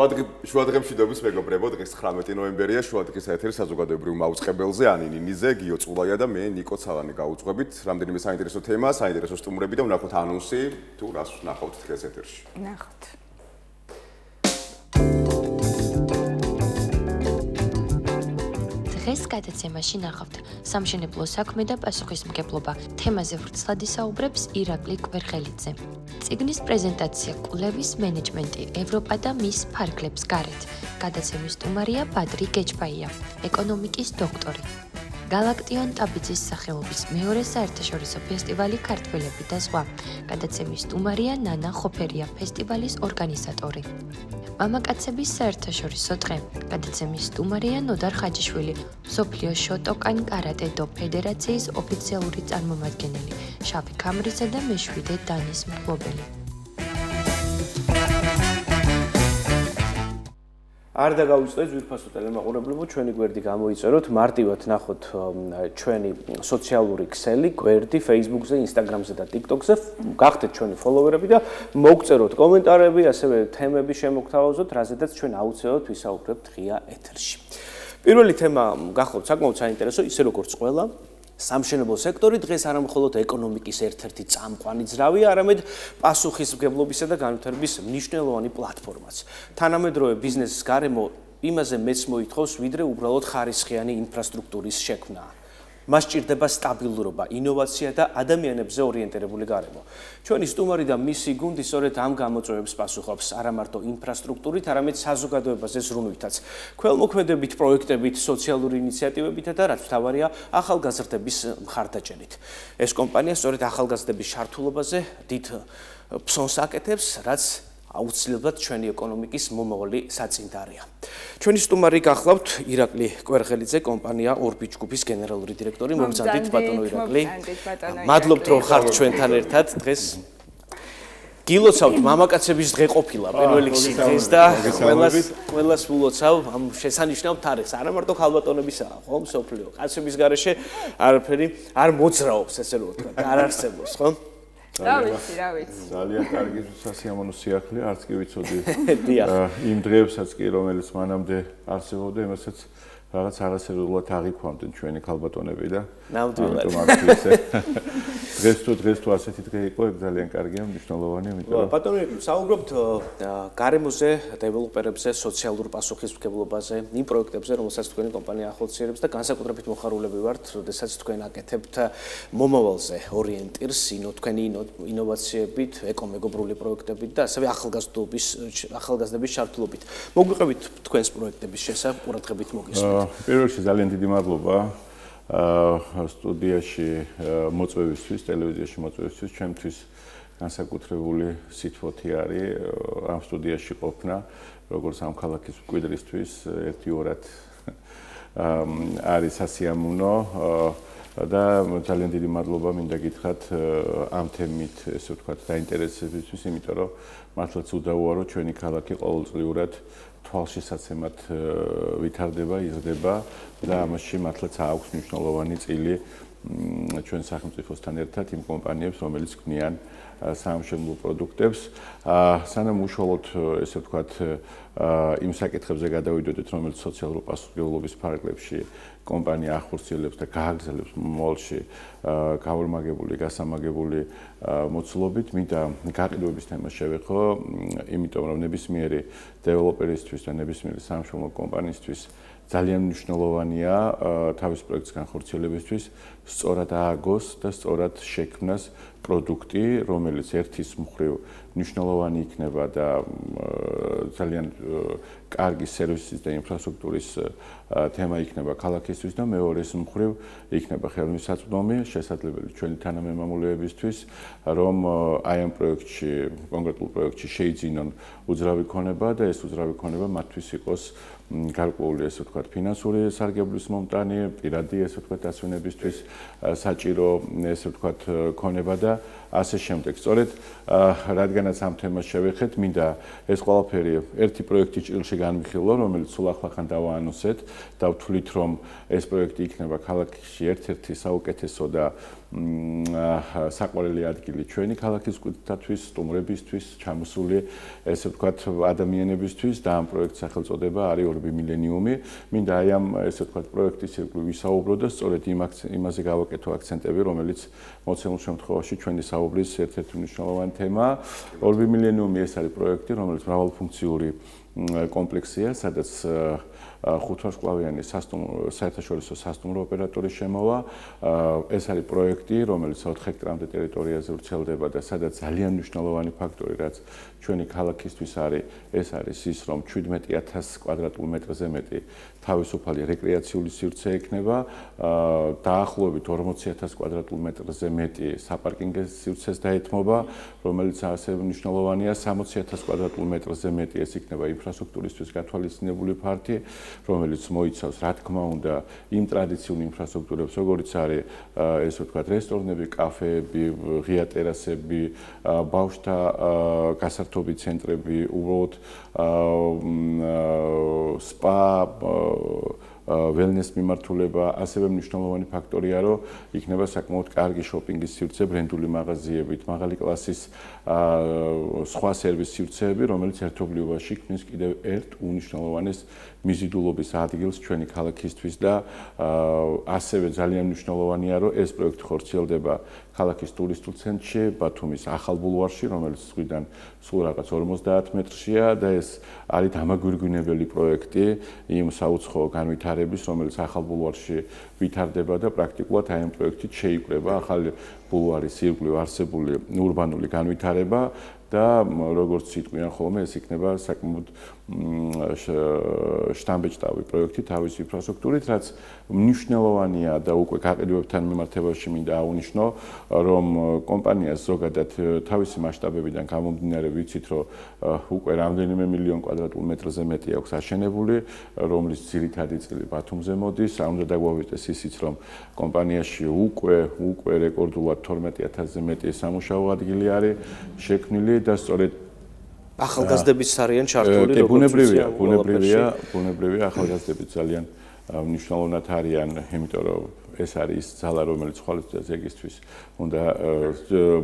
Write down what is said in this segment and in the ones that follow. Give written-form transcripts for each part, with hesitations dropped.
შუადღემში დობის მეგობრებო, დღეს 19 ნოემბერია, შუადღის ეთერი საზოგადოებრივ მაუწყებელზე ანინი ნიზე, გიო წულაია და მე ნიკო ცალანი გავუძღვებით. რამდენიმე საინტერესო თემა, საინტერესო სტუმრები და ვნახოთ ანონსი, თუ რას ვნახავთ დღეს ეთერში. ნახოთ. დღეს გადაცემაში ნახავთ სამშენებლო საქმე და პასუხისმგებლობა. თემაზე ვრცლად ისაუბრებს ირაკლი კვერხელიძე. წიგნის პრეზენტაცია კვლევის მენეჯმენტი ევროპა და მის ფარგლებს გარეთ. გადაცემის სტუმარია ბადრი გეჭბაია, ეკონომიკის დოქტორი. გალაქტიონ ტაბიძის სახელობის მეორე საერთაშორისო ფესტივალი ქართველები და სხვა. გადაცემის სტუმარია ნანა ხოფერია, ფესტივალის ორგანიზატორი. მამაკაცების საერთაშორისო დღე. გადაცემის სტუმარია ნოდარ ხაჯიშვილი, მსოფლიო შოტოკან კარატე დო ფედერაციის ოფიციალური წარმომადგენელი, შავი ქამრიცა და მეშვიდე დანის მფლობელი. არ დაგავიწყდეთ ძვირფასო ტელემაყურებლებო, ჩვენი გვერდი გამოიწეროთ, მარტივად ნახოთ ჩვენი სოციალური ქსელი, გვერდი Facebook-ზე, Instagram-ზე და TikTok-ზე, გახდეთ ჩვენი ფოლოვერები და მოგწეროთ კომენტარები, ასევე თემები შემოგთავაზოთ, რაზედაც ჩვენ აუცილებლად ვისაუბრებთ ღია ეთერში. პირველი თემა გახლავთ საკმაოდ საინტერესო, ისე როგორც ყველა სამშენებლო სექტორი დღეს არა მხოლოდ ეკონომიკის ერთ-ერთი წამყვანი ძრავია, არამედ პასუხისმგებლობისა და განვითარების მნიშვნელოვანი პლატფორმაც. თანამედროვე ბიზნესის გარემო იმაზე მეც მოითხოვს, ვიდრე უბრალოდ ხარისხიანი ინფრასტრუქტურის შექმნა. მას სჭირდება სტაბილურობა, ინოვაცია და ადამიანებზე ორიენტირებული გარემო. ჩვენი სტუმარი და მისი გუნდი სწორედ ამ გამოწვევებს პასუხობს, არა მარტო ინფრასტრუქტურით, არამედ საზოგადოებაზე ზრუნვითაც, ქველმოქმედებით, პროექტებით, სოციალური ინიციატივებით და რაც მთავარია, ახალგაზრდების მხარდაჭერით. ეს კომპანია სწორედ ახალგაზრდების ჩართულობაზე დიდ ფსონს აკეთებს, რაც აუცილებლად ჩვენი ეკონომიკის მომავალი საწინდარია. ჩვენი სტუმარი გახლავთ ირაკლი კვერხელიძე, კომპანია ორბით ჯგუფის გენერალური დირექტორი. მოგზადით ბატონო ირაკლი. მადლობთ რომ ხართ ჩვენთან ერთად დღეს. გილოცავთ მამაკაცების დღე ყოფილა პირველი დღეს და ყველას ვილოცავ ამ შესანიშნავ თარიღს. არა მარტო ხალბატონებისაა, ხო, მსოფლიო კაცების გარეშე არაფერი არ მოძრაობს, ესე რომ ვთქვა, არ არსებობს, ხო? რა ვიცი. ძალიან კარგი სასიამოვნო სიახლე, არც კი ვიცოდი იმ დღეებსაც კი, რომელიც მანამდე არსებობდა, იმასაც რაღაც არასერიოზულად აღიქვამდნენ ჩვენი ქალბატონები და დღეს თუ ასეთი დღე იყო, ეგ ძალიან კარგია, მნიშვნელოვანია, იმიტომ ბატონო, საუბრობთ გარემოზე, დეველოპერებზე, სოციალურ პასუხისმგებლობაზე, იმ პროექტებზე, რომელსაც თქვენი კომპანია ახორციელებს და განსაკუთრებით მოხარულები ვართ, როდესაც თქვენ აკეთებთ მომავალზე ორიენტირს, თქვენი ინოვაციებით, ეკომეგობრული პროექტებით და ასევე ახალგაზრდების ჩართულობით. მოგვიყევით თქვენს პროექტების შესახებ ყურადღებით მოგესმით. პირველ რიგში ძალიან დიდი მადლობა სტუდიაში მოწვევისთვის, ტელევიზიაში მოწვევისთვის, ჩემთვის განსაკუთრებული სითბოთი არის ამ სტუდიაში ყოფნა, როგორც ამ ქალაქის მკვიდრისთვის, ერთიორად არის სასიამოვნო და ძალიან დიდი მადლობა მინდა გითხრათ ამ თემით, ესე ვთქვათ, დაინტერესებისთვის, იმიტომ რომ მართლაც უდავოა, რომ ჩვენი ქალაქი ყოველწლიურად თვალშისაცემად ვითარდება, იზრდება და ამაში მართლაც აქვს მნიშვნელოვანი წილი ჩვენ სახელმწიფოსთან ერთად იმ კომპანიებს, რომელიც ქმნიან სამშენებლო პროდუქტებს. სანამ უშუალოდ, ესე ვთქვათ, იმ საკითხებზე გადავიდოდეთ, რომელიც სოციალურ პასუხისმგებლობის ფარგლებში კომპანია ახორციელებს და გააგრძელებს მომავალში გაორმაგებული, გასამაგებული მოცულობით, მინდა გაყიდვების თემას შევეხო, იმიტომ რომ ნებისმიერი დეველოპერისთვის და ნებისმიერი სამშენებლო კომპანიისთვის ძალიან მნიშვნელოვანია თავის პროექტის განხორციელებისთვის სწორად ააგოს და სწორად შექმნას პროდუქტი, რომელიც ერთის მხრივ მნიშვნელოვანი იქნება და ძალიან კარგი სერვისის და ინფრასტრუქტურის თემა იქნება ქალაქისთვის და მეორეს მხრივ იქნება ხელმისაწვდომი შესაძლებელი ჩვენი თანამემამულეებისთვის, რომ აი ამ პროექტში, კონკრეტულ პროექტში შეიძინონ უძრავი ქონება და ეს უძრავი ქონება მათთვის იყოს გარკვეული, ესე ვთქვათ, ფინანსური სარგებლის მომტანი, პირადი, ესე ვთქვათ, დასვენებისთვის საჭირო, ესე ვთქვათ, ქონება და ასე შემდეგ. სწორედ რადგანაც ამ თემას შევეხეთ, მინდა ეს ყველაფერი ერთი პროექტის ჭრილში განვიხილო, რომელიც სულ ახლახან დავაანონსეთ და ვთვლით, რომ ეს პროექტი იქნება ქალაქში ერთ-ერთი საუკეთესო და საყვარელი ადგილი ჩვენი ქალაქის კულტურისთვის, სტუმრებისთვის, ჩამოსული ესე ვთქვათ ადამიანებისთვის და ამ პროექტის სახელწოდება არის ორბი მილენიუმი. მინდა აი ამ ესე ვთქვათ პროექტის ირგვლივ ვისაუბრო და სწორედ იმაზე გავაკეთო აქცენტები, რომელიც მოცემულ შემთხვევაში ჩვენი საუბრის ერთ-ერთი მნიშვნელოვანი თემაა. ორბი მილენიუმი ეს არის პროექტი, რომელიც მრავალფუნქციური კომპლექსია, სადაც ხუთვარსკვლავიანი საერთაშორისო სასტუმრო ოპერატორი შემოვა. ეს არის პროექტი, რომელიც 4 ჰექტარამდე ტერიტორიაზე ვრცელდება და სადაც ძალიან მნიშვნელოვანი ფაქტორი, რაც ჩვენი ქალაქისთვის არის, ეს არის ის, რომ 17000 კვადრატულ მეტრზე მეტი თავისუფალი რეკრეაციული სივრცე ექნება, დაახლოებით 40000 კვადრატულ მეტრზე მეტი საპარკინგო სივრცეს დაეთმობა, რომელიც ასევე მნიშვნელოვანია, 60000 კვადრატულ მეტრზე მეტი ეს იქნება ინფრასტრუქტურისთვის გათვალისწინებული ფართი, რომელიც მოიცავს, რა თქმა უნდა, იმ ტრადიციული ინფრასტრუქტურებს, როგორიც არის ესე ვთქვათ, რესტორნები, კაფეები, ღია ტერასები, ბავშვთა გასართობი ცენტრები, უბრალოდ სპა, wellness მიმართულება, ასევე მნიშვნელოვანი ფაქტორია, რომ იქნება საკმაოდ კარგი შოპინგის სივრცე, ბრენდული მაღაზიებით, მაღალი კლასის სხვა სერვის სივრცეები, რომელიც ერთობლიობაში ქმნის კიდევ ერთ უნიშნელოვანეს მიზიდულობის ადგილს ჩვენი ქალაქისთვის და ასევე ძალიან მნიშვნელოვანია, რომ ეს პროექტი ხორციელდება ქალაქის ტურისტულ ცენტრში, ბათუმის ახალ ბულვარში, რომელიც ზღვიდან სულ რაღაც 50 მეტრშია და ეს არის დამაგვირგვინებელი პროექტი იმ საუცხოო განვითარების, რომელიც ახალ ბულვარში ვითარდება და პრაქტიკულად აი ამ პროექტით შეიკრება ახალი ბულვარის ირგვლივ არსებული ურბანული განვითარება და როგორც იტყვიან ხოლმე, ეს იქნება საკმაოდ შთამბეჭდავი პროექტი თავის ინფრასტრუქტურით, რაც მნიშვნელოვანია და უკვე გაყიდვებთან მიმართებაში მინდა აღვნიშნო, რომ კომპანიას ზოგადად თავისი მასშტაბებიდან გამომდინარე ვიცით, რომ უკვე რამდენიმე მილიონ კვადრატულ მეტრზე მეტი აქვს აშენებული, რომლის ძირითადი წილი ბათუმზე მოდის. უნდა დაგვაუვიდეს ისიც, რომ კომპანიაში უკვე რეკორდულად 12000-ზე მეტი სამუშაო ადგილი არის შექმნილი და სწორედ ახალგაზრდების არიან ჩართული, ბუნებრივია, ახალგაზრდები ძალიან მნიშვნელოვნად არიან, იმიტომ რომ ეს არის ის ძალა, რომელიც ხვალისთვის ეგისთვის უნდა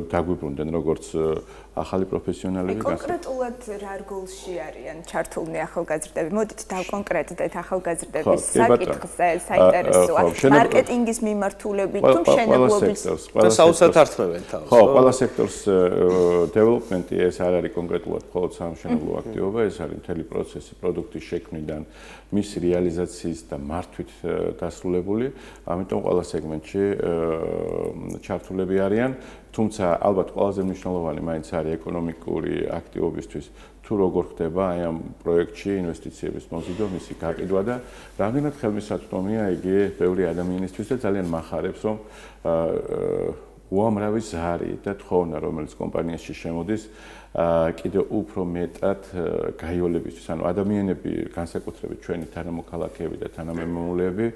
დაგვიბრუნდნენ როგორც ახალი პროფესიონალები. კონკრეტულად რა რგოლში არიან ჩართულნი ახალგაზრდები? მოდით დავკონკრეტდეთ ახალგაზრდების საკითხზე, საინტერესოა. მარკეტინგის მიმართულებით თუ მშენებლობის და საოცრად ართმევენ თავს. ხო, ყველა სექტორს დეველოპმენტი ეს არ არის კონკრეტულად მხოლოდ სამშენებლო აქტივობა, ეს არის მთელი პროცესი პროდუქტის შექმნიდან მის რეალიზაციის და მართვით დასრულებული. ამიტომ ყველა სეგმენტში ჩართულები არიან. თუმცა ალბათ ყველაზე მნიშვნელოვანი მაინც არის ეკონომიკური აქტივობისთვის თუ როგორ ხდება აი ამ პროექტში ინვესტიციების მოზიდვა, მისი გაყიდვა და რამდენად ხელმისაწვდომია იგი ბევრი ადამიანისთვის და ძალიან მახარებს, რომ უამრავი ზარი და თხოვნა, რომელიც კომპანიაში შემოდის, კიდევ უფრო მეტად გაიოლებისთვის, ანუ ადამიანები, განსაკუთრებით ჩვენი თანამოქალაქეები და თანამემამულეები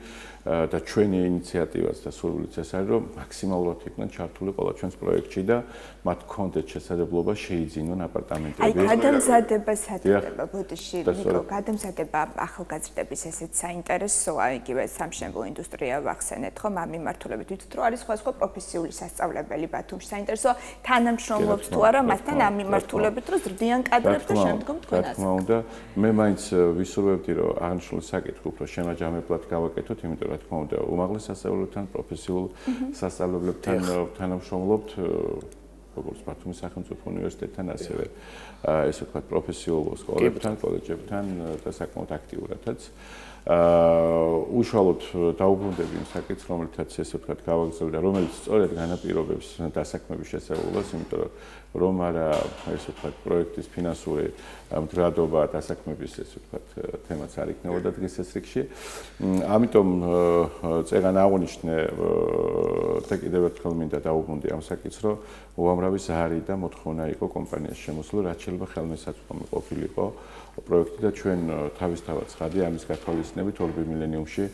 და ჩვენი ინიციატივაც და სურვილიც ეს არის, რომ მაქსიმალურად იყვნენ ჩართული ყველა ჩვენს პროექტში და მათ ჰქონდეთ შესაძლებლობა შეიძინონ აპარტამენტები. აი, გადამზადება სათდება, ბოდიში, ნიკო, გადამზადება ახალგაზრდების ესეც საინტერესოა, იგივე სამშენებლო ინდუსტრია ვახსენეთ, ხომ, ამ მიმართულებით ვიცით, რომ არის სხვა პროფესიული სასწავლებელი ბათუმში. საინტერესოა, თანამშრომლობთ თუ არა მასთან ამ მიმართულებით, რომ ზრდიან კადრებს და შემდგომ თქვენ ასე. რა თქმა უნდა, მე მაინც ვისურვებდი, რომ აღნიშნული საკითხი უფრო შემაჯამებლად გავაკეთოთ, იმიტომ რა თქმა უნდა, უმაღლეს სასწავლებლებთან, პროფესიულ სასწავლებლებთან თანამშრომლობთ, როგორც ბათუმის სახელმწიფო უნივერსიტეტთან, ასევე ესე ვთქვათ, პროფესიულ სკოლებთან, კოლეჯებთან და საკმაოდ აქტიურადაც. უშუალოდ დაუბრუნდები იმ საკითხს, რომელთაც ესე ვთქვათ, გავაგრძელდა, რომელიც სწორედ განაპირობებს დასაქმების შესაძლებლობას, იმიტომ რომ არა ესე ვთქვათ, პროექტის ფინანსური მდგრადობა დასაქმების ესე ვთქვათ, თემაც არ იქნებოდა დღის ეს რიგში. ამიტომ წეგან აღნიშნე და კიდევ ერთხელ მინდა დაუბრუნდე ამ საკითხს, რომ უამრავი ზარი და მოთხოვნა იყო კომპანიას შემოსული, რაც შეიძლება ხელმისაწვდომი ყოფილიყო პროექტი და ჩვენ თავისთავად ცხადი ამის გათვალისწინებით 2 მილენიუმში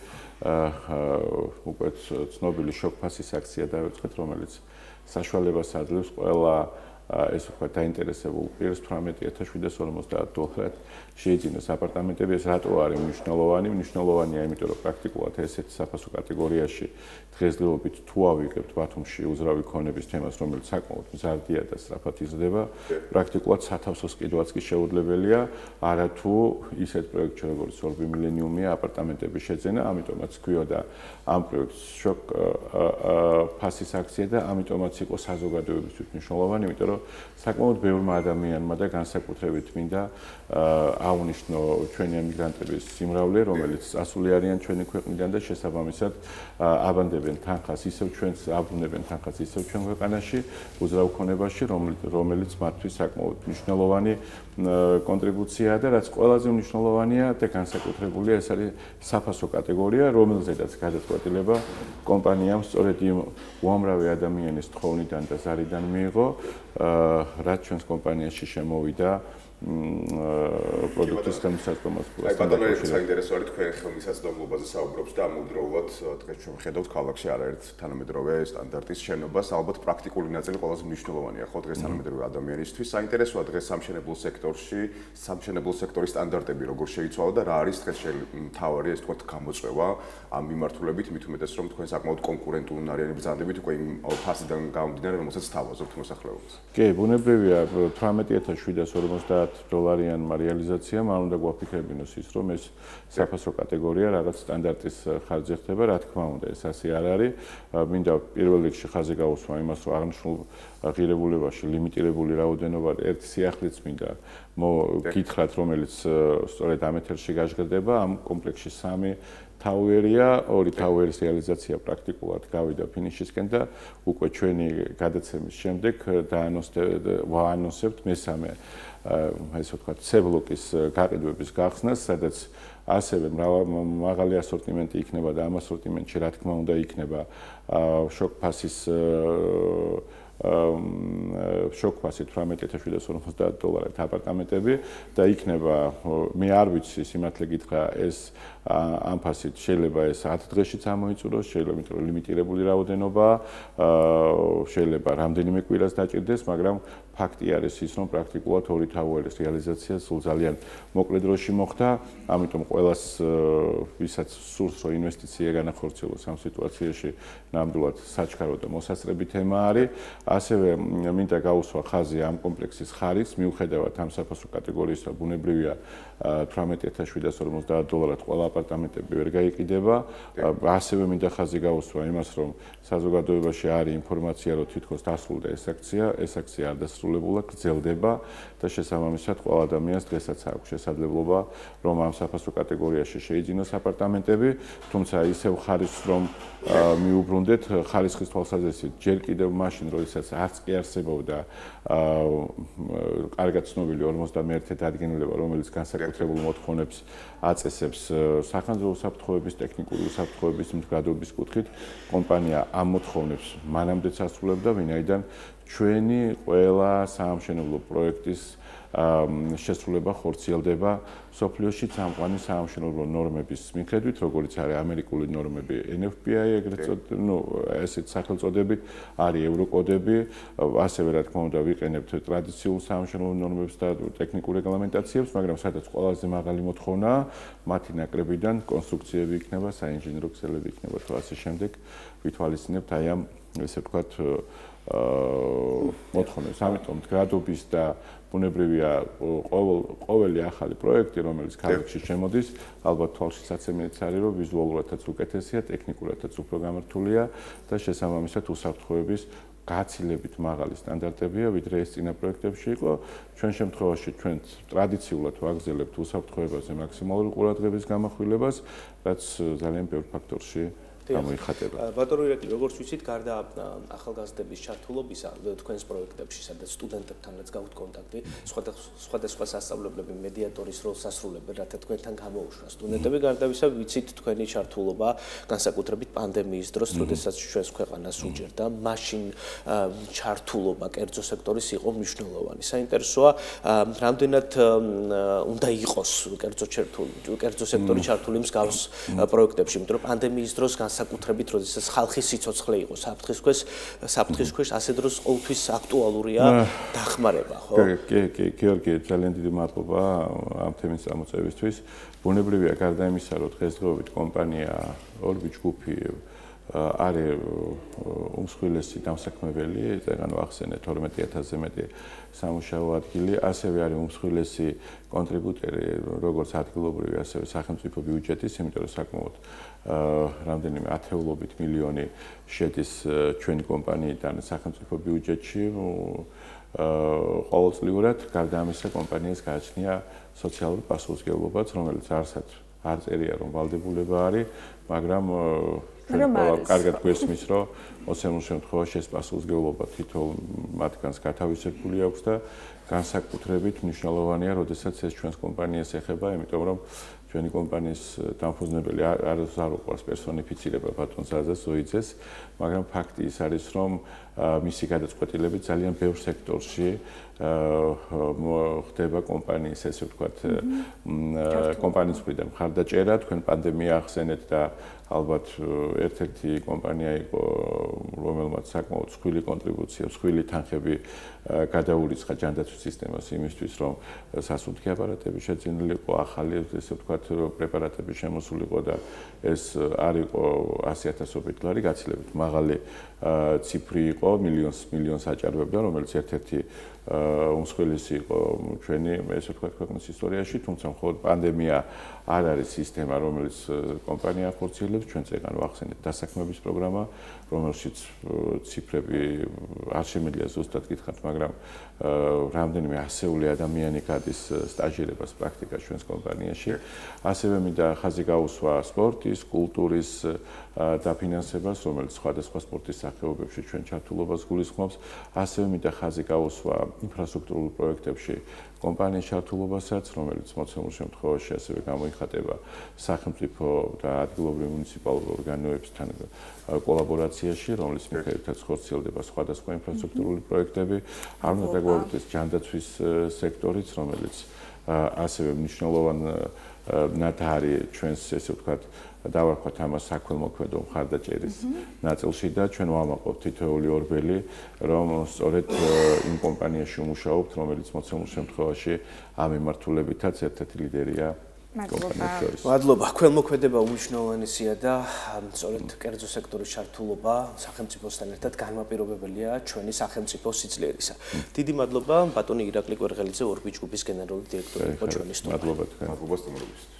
უკვე ცნობილი შოკ ფასის აქცია დავიწყეთ, რომელიც საშუალებას აძლევს ყველა ეს ვთქვათ დაინტერესებულ პირს $18750 შეიძინოს აპარტამენტები. ეს რატო არის მნიშვნელოვანი? მნიშვნელოვანია, იმიტომ რომ პრაქტიკულად ესეთი საფასო კატეგორიაში დღესდღეობით თუ ავიღებთ ბათუმში უძრავი ქონების თემას, რომელიც საკმაოდ მზარდია და სწრაფად იზრდება, პრაქტიკულად სათავსოს კიდევაც კი შეუძლებელია, არა თუ ისეთ პროექტში როგორც ორბი მილენიუმია აპარტამენტების შეძენა, ამიტომაც გვიოდა ამ პროექტს შოკ ფასის აქცია და ამიტომაც იყო საზოგადოებისთვის მნიშვნელოვანი, იმიტომ რომ საკმაოდ ბევრმა ადამიანმა და განსაკუთრებით მინდა აუნიშნო ჩვენი ემიგრანტების სიმრავლე, რომელიც წასული არიან ჩვენი ქვეყნიდან და შესაბამისად აბანდებენ თანხას ისევ ჩვენს აბრუნებენ თანხას ისევ ჩვენ ქვეყანაში უძრავ ქონებაში, რომელიც მათთვის საკმაოდ მნიშვნელოვანი კონტრიბუციაა და რაც ყველაზე მნიშვნელოვანია და განსაკუთრებულია ეს არის საფასო კატეგორია, რომელზედაც გადაწყვეტილება კომპანიამ სწორედ იმ უამრავი ადამიანის თხოვნიდან და ზარიდან მიიღო, რაც ჩვენს კომპანიაში შემოვიდა პროდუქტის ხელმისაწვდომას. აი ბატონო, საინტერესო არის თქვენ ხელმისაწვდომობაზე საუბრობს და ამავდროულად დღეს ჩვენ ხედავთ ქალაქში არაერთ თანამედროვე სტანდარტის შენობას, ალბათ პრაქტიკული ნაწილი ყველაზე მნიშვნელოვანია ხო დღეს თანამედროვე ადამიანისთვის. საინტერესოა დღეს სამშენებლო სექტორში, სამშენებლო სექტორის სტანდარტები როგორ შეიცვალა და რა არის დღეს მთავარი ეს თქვათ გამოწვევა ამ მიმართულებით, მით უმეტეს რომ თქვენ საკმაოდ კონკურენტუნარიანი ბრძანდებით უკვე იმ ფასიდან გამომდინარე, რომელსაც თავაზობთ მოსახლეობას. კი, ბუნებრივია $1,750 რეალიზაციამ არ უნდა გვაფიქრებინოს ის, რომ ეს საფასო კატეგორია რაღაც სტანდარტის ხარჯზე ხდება, რა თქმა უნდა, ეს ასე არ არის. მინდა პირველ რიგში ხაზი გაუსვა იმას, რომ აღნიშნულ ღირებულებაში ლიმიტირებული რაოდენობა ერთი სიახლეც მინდა გითხრათ, რომელიც სწორედ ამ ეთერში გაჟღერდება, ამ კომპლექსში 3 ტაუერია, 2 ტაუერის რეალიზაცია პრაქტიკულად გავიდა ფინიშისკენ და უკვე ჩვენი გადაცემის შემდეგ ვაანონსებთ მესამე ესე ვთქვათ, C-ბლოკის გაყიდვების გახსნას, სადაც ასევე მაღალი ასორტიმენტი იქნება და ამ ასორტიმენტში რა თქმა უნდა იქნება შოკფასის შოკფასით $1,750 აპარტამენტები და იქნება მე არ ვიცი სიმართლე გითხრა ეს ამ ფასით შეიძლება ეს 10 დღეშიც ამოიწუროს, შეიძლება იმიტომ რომ ლიმიტირებული რაოდენობა, შეიძლება რამდენიმე კვირას დაჭირდეს, მაგრამ ფაქტი არის ის, რომ პრაქტიკულად 2 ტაუერის რეალიზაცია სულ ძალიან მოკლე დროში მოხდა, ამიტომ ყველას ვისაც სურს რომ ინვესტიცია განახორციელოს ამ სიტუაციაში, ნამდვილად საჩქარო და მოსასწრები თემა არის. ასევე მინდა გაუსვა ხაზი ამ კომპლექსის ხარისხს, მიუხედავად ამ საფასო კატეგორიისა, ბუნებრივია $1,750 ყველა აპარტამენტები ვერ გაიყიდება. ასევე მინდა ხაზი გაუსვა იმას, რომ საზოგადოებაში არის ინფორმაცია, რომ თითქოს დასრულდა ეს აქცია არ დასრულებულა, გრძელდება და შესაბამისად ყველა ადამიანს დღესაც აქვს შესაძლებლობა, რომ ამ საფასო კატეგორიაში შეიძინოს აპარტამენტები, თუმცა ისევ ხარისხს რომ მიუბრუნდეთ, ხარისხის თვალსაზრისით ჯერ კიდევ მაშინ, როდესაც არც კი არსებობდა კარგად ცნობილი 51 დადგენილება, რომელიც განსაკუთრებულ მოთხოვნებს აწესებს სახანძრო უსაფრთხოების, ტექნიკური უსაფრთხოების მდგრადობის კუთხით, კომპანია ამ მოთხოვნებს მანამდეც ასრულებდა, ვინაიდან ჩვენი ყველა საამშენებლო პროექტის შესრულება ხორციელდება სოფლიოში წამყვანი საამშენებლო ნორმების მიხედვით, როგორც არის ამერიკული ნორმები NFPA, ეგრეთ ესეთ სახელწოდებით, არის ევროკოდები, ასევე რა თქმა უნდა ვიყენებთ ტრადიციულ საამშენებლო ნორმებს და ტექნიკურ რეგლამენტაციებს, მაგრამ სადაც ყველაზე მაღალი მოთხოვნაა, მათი ნაკრებიდან კონსტრუქციები იქნება, საინჟინრო ქსელები იქნება თუ ასე შემდეგ, ვითვალისწინებთ აი ამ ესე ვთქვათ მოთხოვნებს, ამიტომ მდგრადობის და ბუნებრივია ყოველი ახალი პროექტი, რომელიც ქალაქში შემოდის, ალბათ თვალშისაცემიც არის, რომ ვიზუალურადაც უკეთესია, ტექნიკურადაც უფრო გამართულია და შესაბამისად უსაფრთხოების გაცილებით მაღალი სტანდარტებია, ვიდრე ეს წინა პროექტებში იყო. ჩვენ შემთხვევაში ჩვენ ტრადიციულად ვაგრძელებთ უსაფრთხოებაზე მაქსიმალური ყურადღების გამახვილებას, რაც ძალიან ბევრ ფაქტორში გამოიხატება. ბატონო ირაკლი, როგორც ვიცით, გარდა ახალგაზრდების ჩართულობისა თქვენს პროექტებში, სადაც სტუდენტებთანაც გაქვთ კონტაქტი, სხვადასხვა სასწავლებლები მედიატორის როლს ასრულებენ, რათა თქვენთან გამოუშვას სტუდენტები. გარდა ვისა, ვიცით თქვენი ჩართულობა განსაკუთრებით პანდემიის დროს, როდესაც ჩვენს ქვეყანას უჭერდა, მაშინ ჩართულობა კერძო სექტორის იყო მნიშვნელოვანი. საინტერესოა, რამდენად უნდა იყოს კერძო სექტორი ჩართული მსგავს პროექტებში, იმიტომ რომ პანდემიის დროს განსაკუთრებით როდესაც ხალხის სიცოცხლე იყო საფრთხის ქვეშ, ასე დროს ყოველთვის აქტუალურია დახმარება, ხო? კი, გიორგი, ძალიან დიდი მადლობა ამ თემის წამოწევისთვის. ბუნებრივია, გარდა იმისა, რომ დღესდღეობით კომპანია ორბი ჯგუფი არის უმსხვილესი დამსაქმებელი, წეგან ვახსენე 12000-ზე მეტი სამუშაო ადგილი, ასევე არის უმსხვილესი კონტრიბუტორი, როგორც ადგილობრივი, ასევე სახელმწიფო ბიუჯეტის, იმიტომ რომ საკმაოდ რამდენიმე ათეულობით მილიონი შედის ჩვენი კომპანიიდან სახელმწიფო ბიუჯეტში. ყოველწლიურად გარდა ამისა კომპანიას გააჩნია სოციალური პასუხისმგებლობაც, რომელიც არ წერია რომ ვალდებულება არის, მაგრამ კარგად გვესმის, რომ მოცემულ შემთხვევაში ეს პასუხისმგებლობა თითოეულ მათგანს გათავისებული აქვს და განსაკუთრებით მნიშვნელოვანია, როდესაც ეს ჩვენს კომპანიას ეხება, იმიტომ რომ ჩვენი კომპანიის დამფუძნებელი არ უყვარს პერსონიფიცირება ბატონ ზაზა ზოიძეს, მაგრამ ფაქტი ის არის, რომ მისი გადაწყვეტილებით ძალიან ბევრ სექტორში ხდება კომპანიის, ესე ვთქვათ, კომპანიის მხრიდან მხარდაჭერა, თქვენ პანდემია ახსენეთ და ალბათ ერთ-ერთი კომპანია იყო, რომელმაც საკმაოდ მსხვილი კონტრიბუცია, მსხვილი თანხები გადაურიცხა ჯანდაცვის სისტემას იმისთვის, რომ სასუნთქი აპარატები შეძენილიყო, ახალი, ესე ვთქვათ, პრეპარატები შემოსულიყო და ეს არ იყო 100,000-ობით ლარი, გაცილებით მაღალი ციფრი იყო, მილიონს აჭარბებდა, რომელიც ერთ-ერთი უმსხვილესი იყო ჩვენი, ესე ვთქვათ, ქვეყნის ისტორიაში, თუმცა მხოლოდ პანდემია არ არის სისტემა, რომელიც კომპანია ახორციელებს, ჩვენ წეგან ვახსენეთ დასაქმების პროგრამა, რომელშიც ციფრები არ შემიძლია ზუსტად გითხრათ, მაგრამ რამდენიმე ასეული ადამიანი გადის სტაჟირებას პრაქტიკას ჩვენს კომპანიაში. ასევე მინდა ხაზი გაუსვა სპორტის, კულტურის დაფინანსებას, რომელიც სხვადასხვა სპორტის სახეობებში ჩვენ ჩართულობას გულისხმობს. ასევე მინდა ხაზი გაუსვა ინფრასტრუქტურულ პროექტებში კომპანიის ჩართულობასაც, რომელიც მოცემულ შემთხვევაში ასევე გამოიხატება სახელმწიფო და ადგილობრივ მუნიციპალურ ორგანოებთან კოლაბორაციაში, რომლის მიხედვითაც ხორციელდება სხვადასხვა ინფრასტრუქტურული პროექტები. არ უნდა დაგვაუწყდეს ჯანდაცვის სექტორიც, რომელიც ასევე მნიშვნელოვანი ნათარი ჩვენს, ესე ვთქვათ, დავარქვათ ამას საქველმოქმედო მხარდაჭერის ნაწილში და ჩვენ ვამაყობთ თითოეული ორბელი, რომ სწორედ იმ კომპანიაში ვმუშაობთ, რომელიც მოცემულ შემთხვევაში ამ მიმართულებითაც ერთ-ერთი ლიდერია კომპანიებს შორის. მადლობა. ქველმოქმედება უმნიშვნელოვანესია და სწორედ კერძო სექტორის ჩართულობა სახელმწიფოსთან ერთად განმაპირობებელია ჩვენი სახელმწიფო სიძლიერისა. დიდი მადლობა ბატონი ირაკლი კვერღელიძე, ორბი ჯგუფის გენერალური დირექტორი იყო ჩვენი სტუმარი. მადლობა თქვენ. მადლობა სტუმრობისთვის.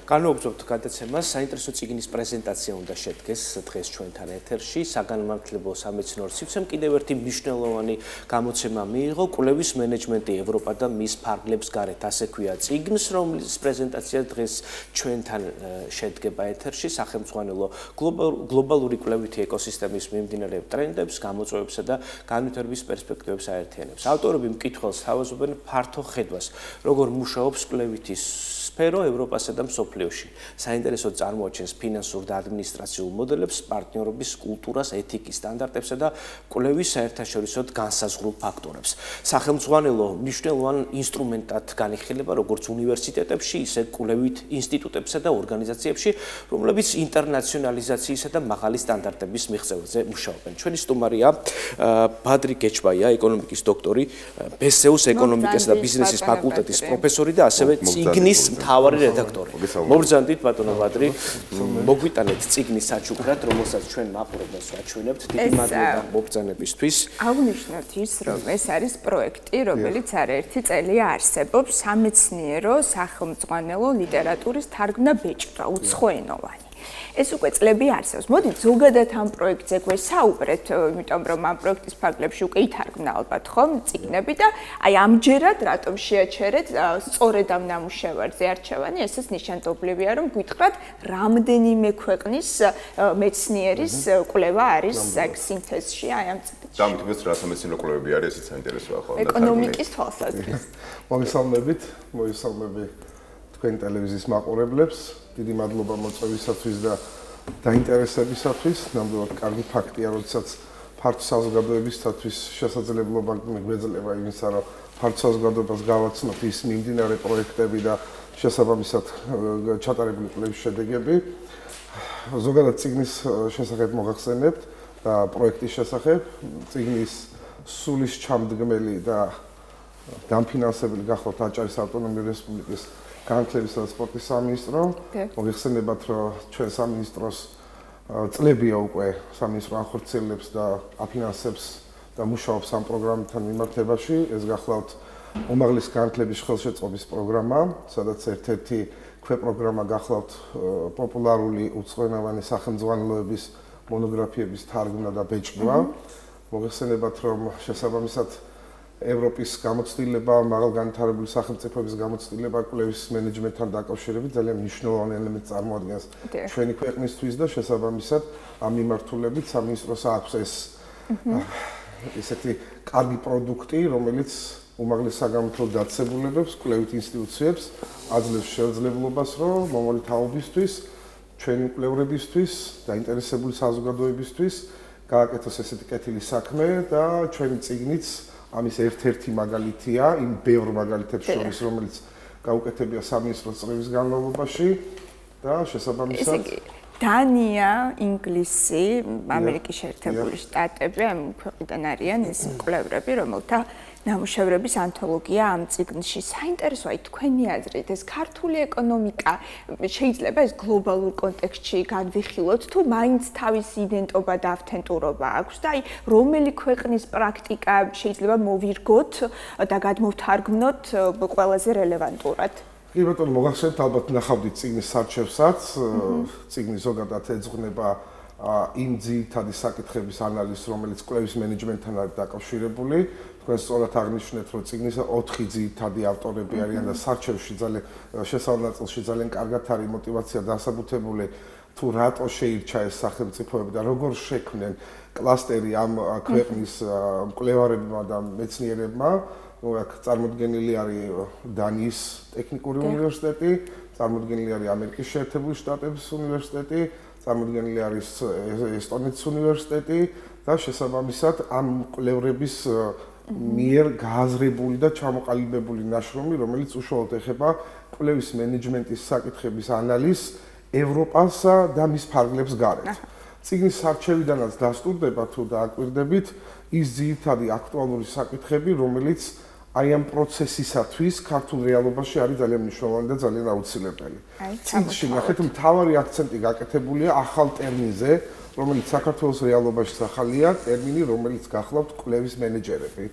განვაგრძობთ გადაცემას, საინტერესო წიგნის პრეზენტაცია უნდა შედგეს დღეს ჩვენთან ეთერში. საგანმანათლებლო სამეცნიერო სივრცემ კიდევ ერთი მნიშვნელოვანი გამოცემა მიიღო, კვლევის მენეჯმენტი ევროპა და მის ფარგლებს გარეთ, ასე ქვია წიგნს, რომლის პრეზენტაცია დღეს ჩვენთან შედგება ეთერში. სახელმძღვანელო გლობალური კვლევითი ეკოსისტემის მიმდინარე ტრენდებს, გამოწვევებსა და განვითარების პერსპექტივებს აერთიანებს. ავტორები მკითხველს თავაზობენ ფართო ხედვას, როგორ მუშაობს კვლევითი სფერო ევროპასა და მსოფლიოში. საინტერესოდ წარმოაჩენს ფინანსურ და ადმინისტრაციულ მოდელებს, პარტნიორობის კულტურას, ეთიკის სტანდარტებსა და კვლევის საერთაშორისო განსაზღვრულ ფაქტორებს. სახელმძღვანელო მნიშვნელოვან ინსტრუმენტად განიხილება როგორც უნივერსიტეტებში, ისე კვლევით ინსტიტუტებსა და ორგანიზაციებში, რომლებიც ინტერნაციონალიზაციისა და მაღალი სტანდარტების მიღწევაზე მუშაობენ. ჩვენი სტუმარია ბადრი გეჩბაია, ეკონომიკის დოქტორი, ბესეუს ეკონომიკისა და ბიზნესის ფაკულტეტის პროფესორი და ასევე წიგნის მთავარი რედაქტორი. მოგბრძანდით ბატონო ბადრი, მოგვიტანეთ წიგნის საჩუქრად, რომელსაც ჩვენ მაყურებელს ვაჩვენებთ. დიდი მადლობა მოგბრძანებისთვის. აღნიშნოთ ის, რომ ეს არის პროექტი, რომელიც არაერთი წელია არსებობს, სამეცნიერო სახელმძღვანელო ლიტერატურის თარგმნა ბეჭდვა, უცხოენოვანი. ეს უკვე წლები არსებობს. მოდით ზოგადად ამ პროექტზე გვესაუბრეთ, იმიტომ რომ ამ პროექტის ფარგლებში უკვე ითარგმნა ალბათ ხომ წიგნები და აი ამჯერად რატომ შეაჩერეთ სწორედ ამ ნამუშევარზე არჩევანი, ესეც ნიშანდობლივია, რომ გითხრათ, რამდენიმე ქვეყნის მეცნიერის კვლევა არის აქ სინთეზში აი ამ წიგნში. დამთმის რა სამეცნიერო კვლევები არის, ესეც საინტერესოა ხოლმე. ეკონომიკის თვალსაზრისით. მოგესალმებით თქვენ ტელევიზიის მაყურებლებს. დიდი მადლობა მოწვევისათვის და დაინტერესებისათვის, ნამდვილად კარგი ფაქტია, როდესაც ფართო საზოგადოებისთვის შესაძლებლობა გვეძლება იმისა, რომ ფართო საზოგადოებას გავაცნოთ ის მიმდინარე პროექტები და შესაბამისად ჩატარებული კვლევის შედეგები. ზოგადად წიგნის შესახებ მოგახსენებთ და პროექტის შესახებ. წიგნის სულის ჩამდგმელი და დამფინანსებელი გახლავთ აჭარის ავტონომიური რესპუბლიკის განათლებისა და სპორტის სამინისტრო. მოგეხსენებათ, რომ ჩვენ სამინისტროს წლებია უკვე სამინისტრო ახორციელებს და აფინანსებს და მუშაობს ამ პროგრამთან მიმართებაში. ეს გახლავთ უმაღლესი განათლების ხელშეწყობის პროგრამა, სადაც ერთ-ერთი ქვეპროგრამა გახლავთ პოპულარული უცხოენოვანი სახელმძღვანელოების მონოგრაფიების თარგმნა და ბეჭდვა. მოგეხსენებათ, რომ შესაბამისად ევროპის გამოცდილება, მაღალგანვითარებული სახელმწიფოების გამოცდილება კვლევის მენეჯმენტთან დაკავშირებით ძალიან მნიშვნელოვანი ელემენტს წარმოადგენს ჩვენი ქვეყნისთვის და შესაბამისად ამ მიმართულებით სამინისტროს აქვს ეს ესეთი კარგი პროდუქტი, რომელიც უმაღლეს საგამოთვლო დაწესებულებებს, კვლევით ინსტიტუციებს აძლევს შესაძლებლობას, რომ მომავალი თაობისთვის, ჩვენი მკვლევრებისთვის, დაინტერესებული საზოგადოებისთვის გააკეთოს ესეთი კეთილი საქმე და ჩვენი წიგნიც ამის ერთ-ერთი მაგალითია, იმ ბევრ მაგალითებს შორის, რომელიც გაუკეთებია სამინისტროს წლების განმავლობაში და შესაბამისად დანია, ინგლისი, ამერიკის შეერთებული შტატები ამ ქვეყნიდან არიან ეს მკვლევრები, რომელთა ნამუშევრების ანთოლოგია ამ წიგნში. საინტერესოა თქვენი აზრით, ეს ქართული ეკონომიკა შეიძლება ეს გლობალურ კონტექსტში განვიხილოთ, თუ მაინც თავისი იდენტობა და ავთენტურობა აქვს და აი რომელი ქვეყნის პრაქტიკა შეიძლება მოვირგოთ და გადმოვთარგმნოთ ყველაზე რელევანტურად? კი ბატონო, მოგახსენებთ, ალბათ ნახავდით წიგნის სარჩევსაც, წიგნი ზოგადად ეძღვნება იმ ძირითადი საკითხების ანალიზს, რომელიც კვლევის მენეჯმენტთან არის დაკავშირებული. თქვენ სწორად აღნიშნეთ, რომ წიგნის 4 ძირითადი ავტორები არიან და სარჩევში ძალიან შესაძლებლობაში ძალიან კარგად არის мотиваცია დასაბუთებული თუ რატო შეირჩა ეს სახელმწიფოები და როგორ შექმნენ კლასტერი ამ ქვეყნის მკვლევარებმა და მეცნიერებმა. აქ წარმოდგენილი არის დანიის ტექნიკური უნივერსიტეტი, წარმოდგენილი არის ამერიკის შეერთებული შტატების უნივერსიტეტი, წარმოდგენილი არის ესტონეთის უნივერსიტეტი და შესაბამისად ამ მკვლევრების მიერ გააზრებული და ჩამოყალიბებული ნაშრომი, რომელიც უშუალოდ ეხება კვლევის მენეჯმენტის საკითხების ანალიზს ევროპასა და მის ფარგლებს გარეთ. წიგნის არჩევიდანაც დასტურდება თუ დააკვირდებით ის ძირითადი აქტუალური საკითხები, რომელიც აი ამ პროცესისათვის ქართულ რეალობაში არის ძალიან მნიშვნელოვანი და ძალიან აუცილებელი. წიგნში ნახეთ, მთავარი აქცენტი გაკეთებულია ახალ ტერმინზე, რომელიც საქართველოს რეალობაში ახალია, ტერმინი, რომელიც გახლავთ კვლევის მენეჯერები.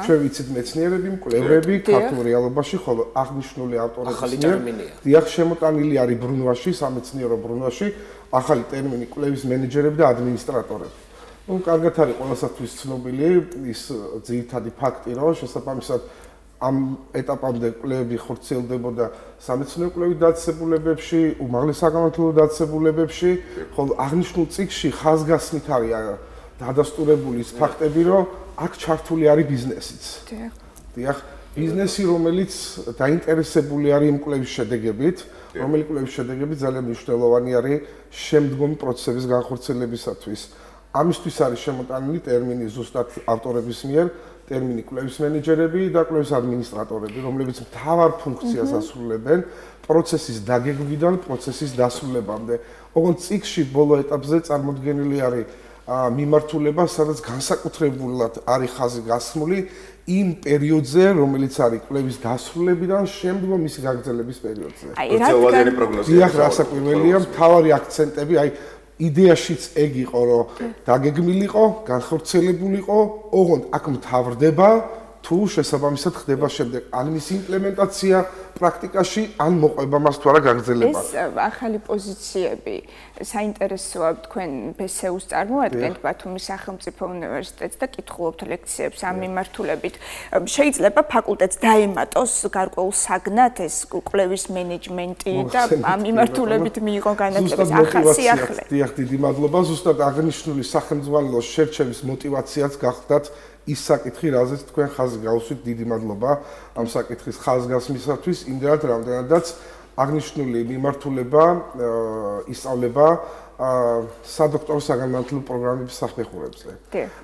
ჩვენ ვიცით მეცნიერები, მკვლევრები ქართულ რეალობაში, ხოლო აღნიშნული ავტორების მიერ დიახ შემოტანილი არის ბრუნვაში, სამეცნიერო ბრუნვაში, ახალი ტერმინი კვლევის მენეჯერები და ადმინისტრატორები. ну, კარგად არის ყველასათვის ცნობილი ის ძირითადი ფაქტი, რომ შესაბამისად ამ ეტაპამდე კვლევები ხორციელდებოდა სამეცნიერო კვლევით დაწესებულებებში, უმაღლეს საგანმანათლებლო დაწესებულებებში, ხოლო აღნიშნულ წიგნში ხაზგასმით არის დადასტურებული ის ფაქტები, რომ აქ ჩართული არის ბიზნესიც. დიახ, ბიზნესი, რომელიც დაინტერესებული არის იმ კვლევის შედეგებით, რომელი კვლევის შედეგები ძალიან მნიშვნელოვანი არის შემდგომი პროცესების განხორციელებისათვის. ამისთვის არის შემოტანილი ტერმინი ზუსტად ავტორების მიერ, ტერმინი კვლევის მენეჯერები და კვლევის ადმინისტრატორები, რომლებიც მთავარ ფუნქციას ასრულებენ პროცესის დაგეგმვიდან პროცესის დასრულებამდე. ოღონდ წიგნში ბოლო ეტაპზე წარმოდგენილი არის მიმართულება, სადაც განსაკუთრებულად არის ხაზი გასმული იმ პერიოდზე, რომელიც არის კვლევის დასრულებიდან შემდგომ მისი გაგრძელების პერიოდზე. პროცესუალური პროგნოზი. დიახ, რასაკვირველია, მთავარი აქცენტები, აი იდეაშიც ეგ იყო, რომ დაგეგმილიყო, განხორციელებულიყო, ოღონდ აქ მთავრდება თუ შესაბამისად ხდება შემდეგ ან მის იმპლემენტაცია პრაქტიკაში, ან მოყვება მას თუ არა გაგრძელება. ეს ახალი პოზიციები საინტერესოა, თქვენ ბესეუს წარმოადგენთ ბათუმის სახელმწიფო უნივერსიტეტს და კითხულობთ ლექციებს ამ მიმართულებით. შეიძლება ფაკულტეტს დაემატოს გარკვეულ საგნად ეს კვლევის მენეჯმენტი და ამ მიმართულებით მიიღო განათლების ახასიახლე. დიახ, დიდი მადლობა. ზუსტად აღნიშნული სახელმძღვანელოს შერჩევის мотиваციაც გახდათ ის საკითხი, რაზეც თქვენ ხაზი გაუსვით, დიდი მადლობა ამ საკითხის ხაზგასმისათვის, იმდენად რამდენადაც აღნიშნული მიმართულება ისწავლება სადოქტორო საგანმანათლებლო პროგრამების საფეხურებზე.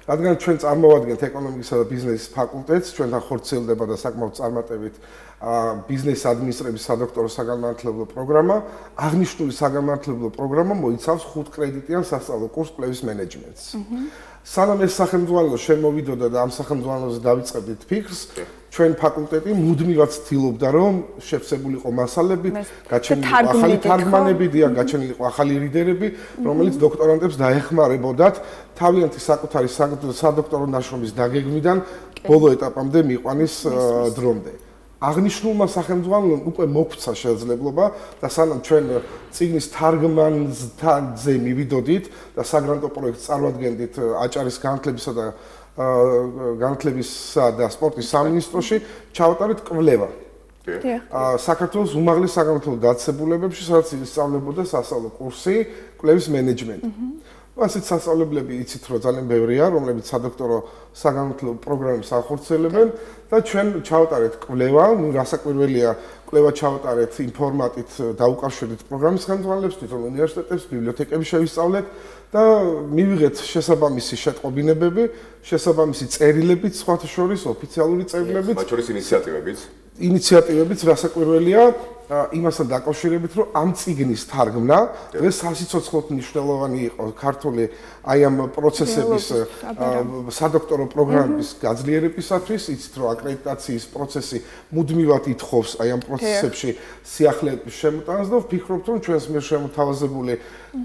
რადგან ჩვენ წარმოვადგენთ ეკონომიკისა და ბიზნესის ფაკულტეტს, ჩვენთან ხორციელდება და საკმაოდ წარმატებით ბიზნეს ადმინისტრების სადოქტორო საგანმანათლებლო პროგრამა, აღნიშნული საგანმანათლებლო პროგრამა მოიცავს 5 კრედიტიან სასწავლო კურს კვლევის მენეჯმენტს. სანამ ეს სახელმძღვანელო შემოვიდოდა და ამ სახელმძღვანელოზე დავიწყებდით ფიქრს, ჩვენ ფაკულტეტი მუდმივად ცდილობდა, რომ შევსებულიყო მასალები, გაჩენილიყო ახალი თარგმანები, გაჩენილიყო ახალი რიდერები, რომელიც დოქტორანტებს დაეხმარებოდათ თავიანთი საკუთარი სადოქტორო ნაშრომის დაგეგმვიდან ბოლო ეტაპამდე მიყვანის დრომდე. აღნიშნულმა სახელმძღვანელომ უკვე მოგვცა შესაძლებლობა და სანამ ჩვენ წიგნის თარგმანზე მივიდოდით და საგრანტო პროექტს წარმოადგენდით აჭარის განათლებისა და სპორტის სამინისტროში, ჩავატარეთ კვლევა. საქართველოს უმაღლეს საგანმანათლებლო დაწესებულებებში, სადაც ისწავლებოდა სასწავლო კურსი კვლევის მენეჯმენტი. ასეთ სასწავლებლები იცით, რომ ძალიან ბევრია, რომლებიც სადოქტორო საგანმანათლებლო პროგრამებს ახორციელებენ და ჩვენ ჩავატარეთ კვლევა, რასაკვირველია, კვლევა ჩავატარეთ ინფორმატით დაუკავშირდით პროგრამის ხელმძღვანელებს, თვითონ უნივერსიტეტებს, ბიბლიოთეკები შევისწავლეთ და მივიღეთ შესაბამისი შეტყობინებები, შესაბამისი წერილებიც, სხვათა შორის ოფიციალური წერილებით, მათ შორის ინიციატივებიც რასაკვირველია იმასთან დაკავშირებით, რომ ამ წიგნის თარგმნა დღეს სასიცოცხლოდ მნიშვნელოვანი იყო ქართული აი ამ პროცესების სადოქტორო პროგრამების გაძლიერებისათვის, იცით რომ აკრედიტაციის პროცესი მუდმივად ითხოვს აი ამ პროცესებში სიახლეების შემოტანას და ვფიქრობთ, რომ ჩვენს მიერ შემოთავაზებული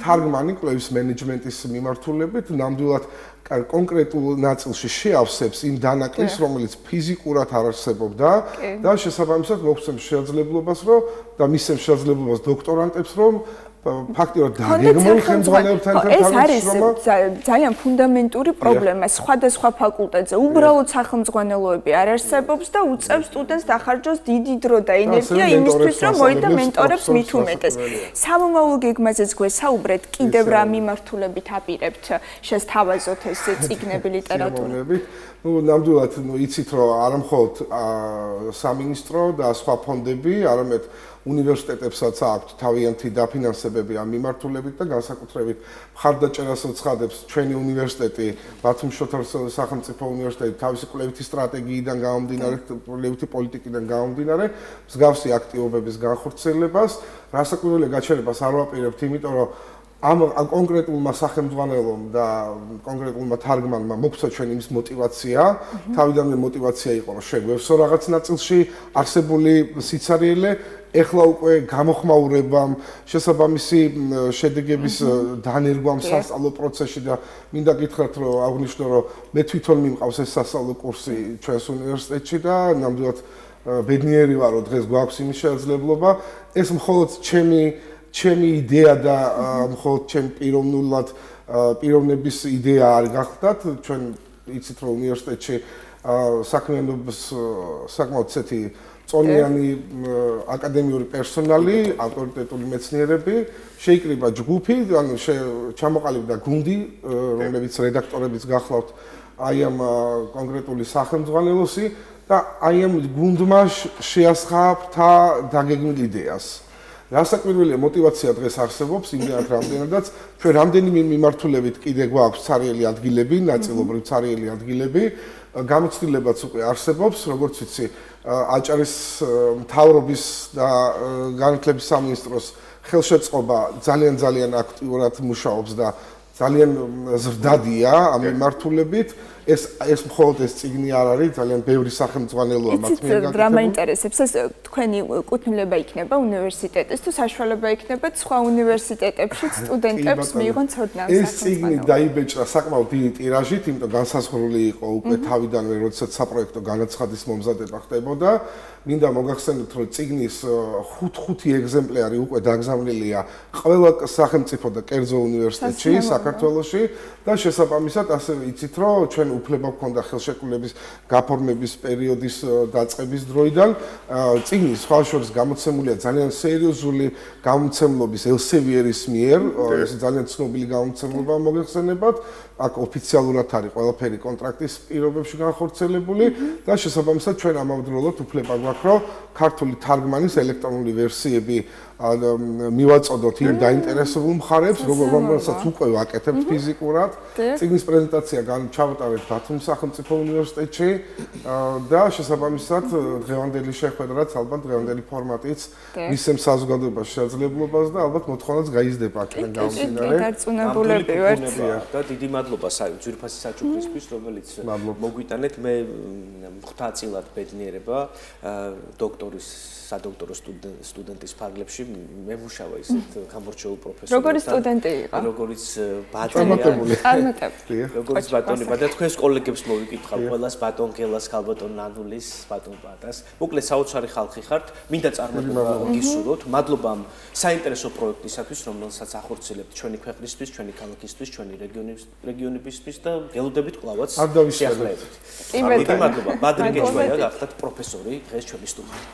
თარგმანი კვლევის მენეჯმენტის მიმართულებით ნამდვილად კონკრეტულ ნაწილში შეავსებს იმ დანაკლისს, რომელიც ფიზიკურად არ არსებობდა და შესაბამისად მოგვცემს შესაძლებლობას, რომ და მისცემს შესაძლებლობას დოქტორანტებს, რომ ფაქტიურად დაგეგმონ ხელმძღვანელებთან ეს არის ძალიან ფუნდამენტური პრობლემა სხვადასხვა ფაკულტეტზე. უბრალოდ სახელმძღვანელოები არ არსებობს და უწევს სტუდენტს დახარჯოს დიდი დრო და ენერგია იმისთვის, რომ მოიდა მენტორებს მით უმეტეს. სამომავლო გეგმაზეც გვესაუბრეთ, კიდევ რა მიმართულებით აპირებთ შესთავაზოთ ეს წიგნები ლიტერატურა. ნამდვილად იცით, რომ არა მხოლოდ სამინისტრო და სხვა ფონდები, არამედ უნივერსიტეტებსაც აქვთ თავიანთი დაფინანსებები ამ მიმართულებით და განსაკუთრებით მხარდაჭერას ცხადებს ჩვენი უნივერსიტეტი, ბათუმის შოთა რუსთაველის სახელმწიფო უნივერსიტეტი თავისი კვლევითი სტრატეგიიდან გამომდინარე, კვლევითი პოლიტიკიდან გამომდინარე, მსგავსი აქტივობების განხორციელებას, რასაკვირველია გაჩერებას არ ვაპირებთ, იმიტომ რომ ამ კონკრეტულმა სახელმძღვანელომ და კონკრეტულმა თარგმანმა მოგვცა ჩვენ იმის мотиваცია, თავიდანვე мотиваცია იყო, რომ შეგვევსო რაღაც ნაწილში არსებული სიცარიელე, ეხლა უკვე გამოხმაურებამ, შესაბამისი შედეგების დანერგვამ სასწავლო პროცესში და მინდა გითხრათ, რომ აღნიშნო, რომ მე თვითონ მიმყავს ეს სასწავლო კურსი ჩვენს უნივერსიტეტში და ნამდვილად ბედნიერი ვარ, რომ დღეს გვაქვს იმის შესაძლებლობა, ეს მხოლოდ ჩემი იდეა და მხოლოდ ჩემი პიროვნების იდეა არ გახლდათ, ჩვენ იცით, რომ უნივერსიტეტში საქმიანობის საკმაოდ ცეთი წონიანი აკადემიური პერსონალი, ავტორიტეტული მეცნიერები, შეიკრიბა ჯგუფი, ანუ ჩამოყალიბდა გუნდი, რომლებიც რედაქტორებიც გახლავთ აი ამ კონკრეტული სახელმძღვანელოსი და აი ამ გუნდმა შეასხა ფრთა დაგეგმილ იდეას. რასაკვირველია, мотиваცია დღეს არსებობს, იმდენად რამდენადაც ჩვენ რამდენიმე მიმართულებით კიდე გვაქვს ცარიელი ადგილები, ნაწილობრივ ცარიელი ადგილები, გამოცდილებაც უკვე არსებობს, როგორც ვიცი, აჭარის მთავრობის და განათლების სამინისტროს ხელშეწყობა ძალიან აქტიურად მუშაობს და ძალიან ზრდადია ამ მიმართულებით. ეს მხოლოდ ეს წიგნი არ არის, ძალიან ბევრი სახელმძღვანელოა მათ მიერ გაკეთებული. რა მაინტერესებს, ეს თქვენი კუთვნილება იქნება უნივერსიტეტის თუ საშუალება იქნება სხვა უნივერსიტეტებშიც სტუდენტებს მიიღონ ცოდნა ამ ეს წიგნი დაიბეჭდა საკმაოდ დიდი ტირაჟით, იმიტომ განსაზღვრული იყო უკვე თავიდანვე, როდესაც საპროექტო განაცხადის მომზადება ხდებოდა. მინდა მოგახსენოთ, რომ წიგნის 5 ეგზემპლარი უკვე დაგზავნილია ყველა სახელმწიფო და კერძო უნივერსიტეტში საქართველოში და შესაბამისად ასევე იცით, რომ ჩვენ უფლება ჰქონდა ხელშეკრულების გაფორმების პერიოდის დაწყების დროიდან. წიგნი სხვა შორის გამოცემულია ძალიან სერიოზული გამომცემლობის ელსევიერის მიერ, ეს ძალიან ცნობილი გამომცემლობა მოგეხსენებათ. აქ ოფიციალურად არის ყველაფერი კონტრაქტის პირობებში განხორციელებული და შესაბამისად ჩვენ ამავდროულად უფლება გვაქვს, რომ ქართული თარგმანის ელექტრონული ვერსიები მივაწოდოთ იმ დაინტერესებულ მხარებს, რომელსაც უკვე ვაკეთებთ ფიზიკურად. წიგნის პრეზენტაცია ჩავატარეთ ბათუმის სახელმწიფო უნივერსიტეტში და შესაბამისად დღევანდელი შეხვედრაც ალბათ დღევანდელი ფორმატიც მისცემს საზოგადოებას შესაძლებლობას და ალბათ მოთხოვნაც გაიზრდება აქედან გამომდინარე. დარწმუნებულები ვართ და დიდი მადლობა ძვირფასი საჩუქრისთვის, რომელიც მოგვიტანეთ. მე ღვთაწილად ბედნიერება დოქტორის სადოქტორო სტუდენტის ფარგლებში მემუშავა ისეთ გამორჩეულ პროფესორად. როგორი სტუდენტი იყო? როგორც ბატონი. როგორც ბატონი და თქვენს კოლეგებს მოვიკითხავ, ყველას ბატონ გელას, ხალბატონ ნანულის, ბატონ პატას. მოკლედ საოცარი ხალხი ხართ. მინდა წარმატება გისურვოთ. მადლობა ამ საინტერესო პროექტისათვის, რომელსაც ახორციელებთ ჩვენი ქვეყნისთვის, ჩვენი ქალაქისთვის, ჩვენი რეგიონებისთვის და გელოდებით კვლავაც სიახლეებით. დიდი მადლობა. ბადრი გეჭვაია გახდათ პროფესორი დღეს ჩვენი სტუდიაში.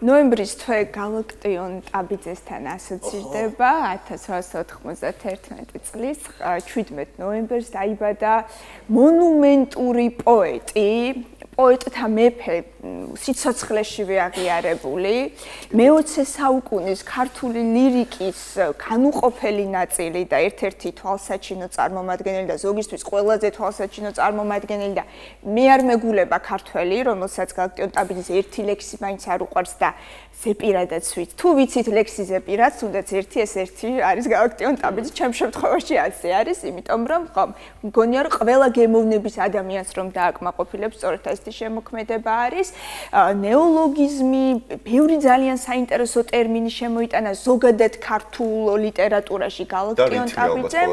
ნოემბრის თვე გალაქტიონ ტაბიძესთან ასოცირდება 1891 წლის 17 ნოემბერს დაიბადა მონუმენტური პოეტი პოეტთა მეფე სიცოცხლეშივე აღიარებული მე-20 საუკუნის ქართული ლირიკის განუყოფელი ნაწილი და ერთ-ერთი თვალსაჩინო წარმომადგენელი და ზოგისთვის ყველაზე თვალსაჩინო წარმომადგენელი და მე არ მეგულება ქართველი, რომელსაც გალაქტიონ ტაბიძის ერთი ლექსი მაინც არ უყვარს და ზეპირადაც ვიცით. თუ ვიცით ლექსი ზეპირადაც, თუნდაც ერთი ეს ერთი არის გალაქტიონ ტაბიძე, ჩემ შემთხვევაში ასე არის, იმიტომ რომ მგონია რომ ყველა გემოვნების ადამიანს რომ დააკმაყოფილებს, სწორედ ესეთი შემოქმედება არის. ნეოლოგიზმი, ბევრი ძალიან საინტერესო ტერმინი შემოიტანა ზოგადად ქართულ ლიტერატურაში გალაქტიონ ტაბიძემ.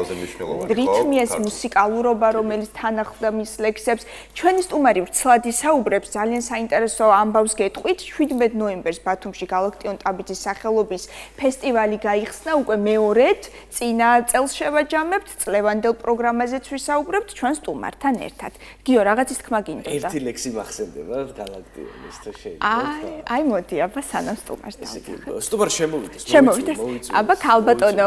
რითმი ეს მუსიკალურობა, რომელიც თან ახლდა მის ლექსებს. ჩვენი სტუმარი ვრცლად ისაუბრებს, ძალიან საინტერესო ამბავს გეტყვით. 17 ნოემბერს ბათუმში გალაქტიონ ტაბიძის სახელობის ფესტივალი გაიხსნა უკვე მეორედ. წინა წელს შევაჯამებთ, წლევანდელ პროგრამაზეც ვისაუბრებთ ჩვენ სტუმართან ერთად. გიო, რაღაცის თქმა გინდოდა? ერთი ლექსი მახსენდება გალაქტიონის თუ შეიძლება. აი მოდი, აბა სანამ სტუმარს დავუძახებ. სტუმარ შემოვიდეს. აბა ქალბატონო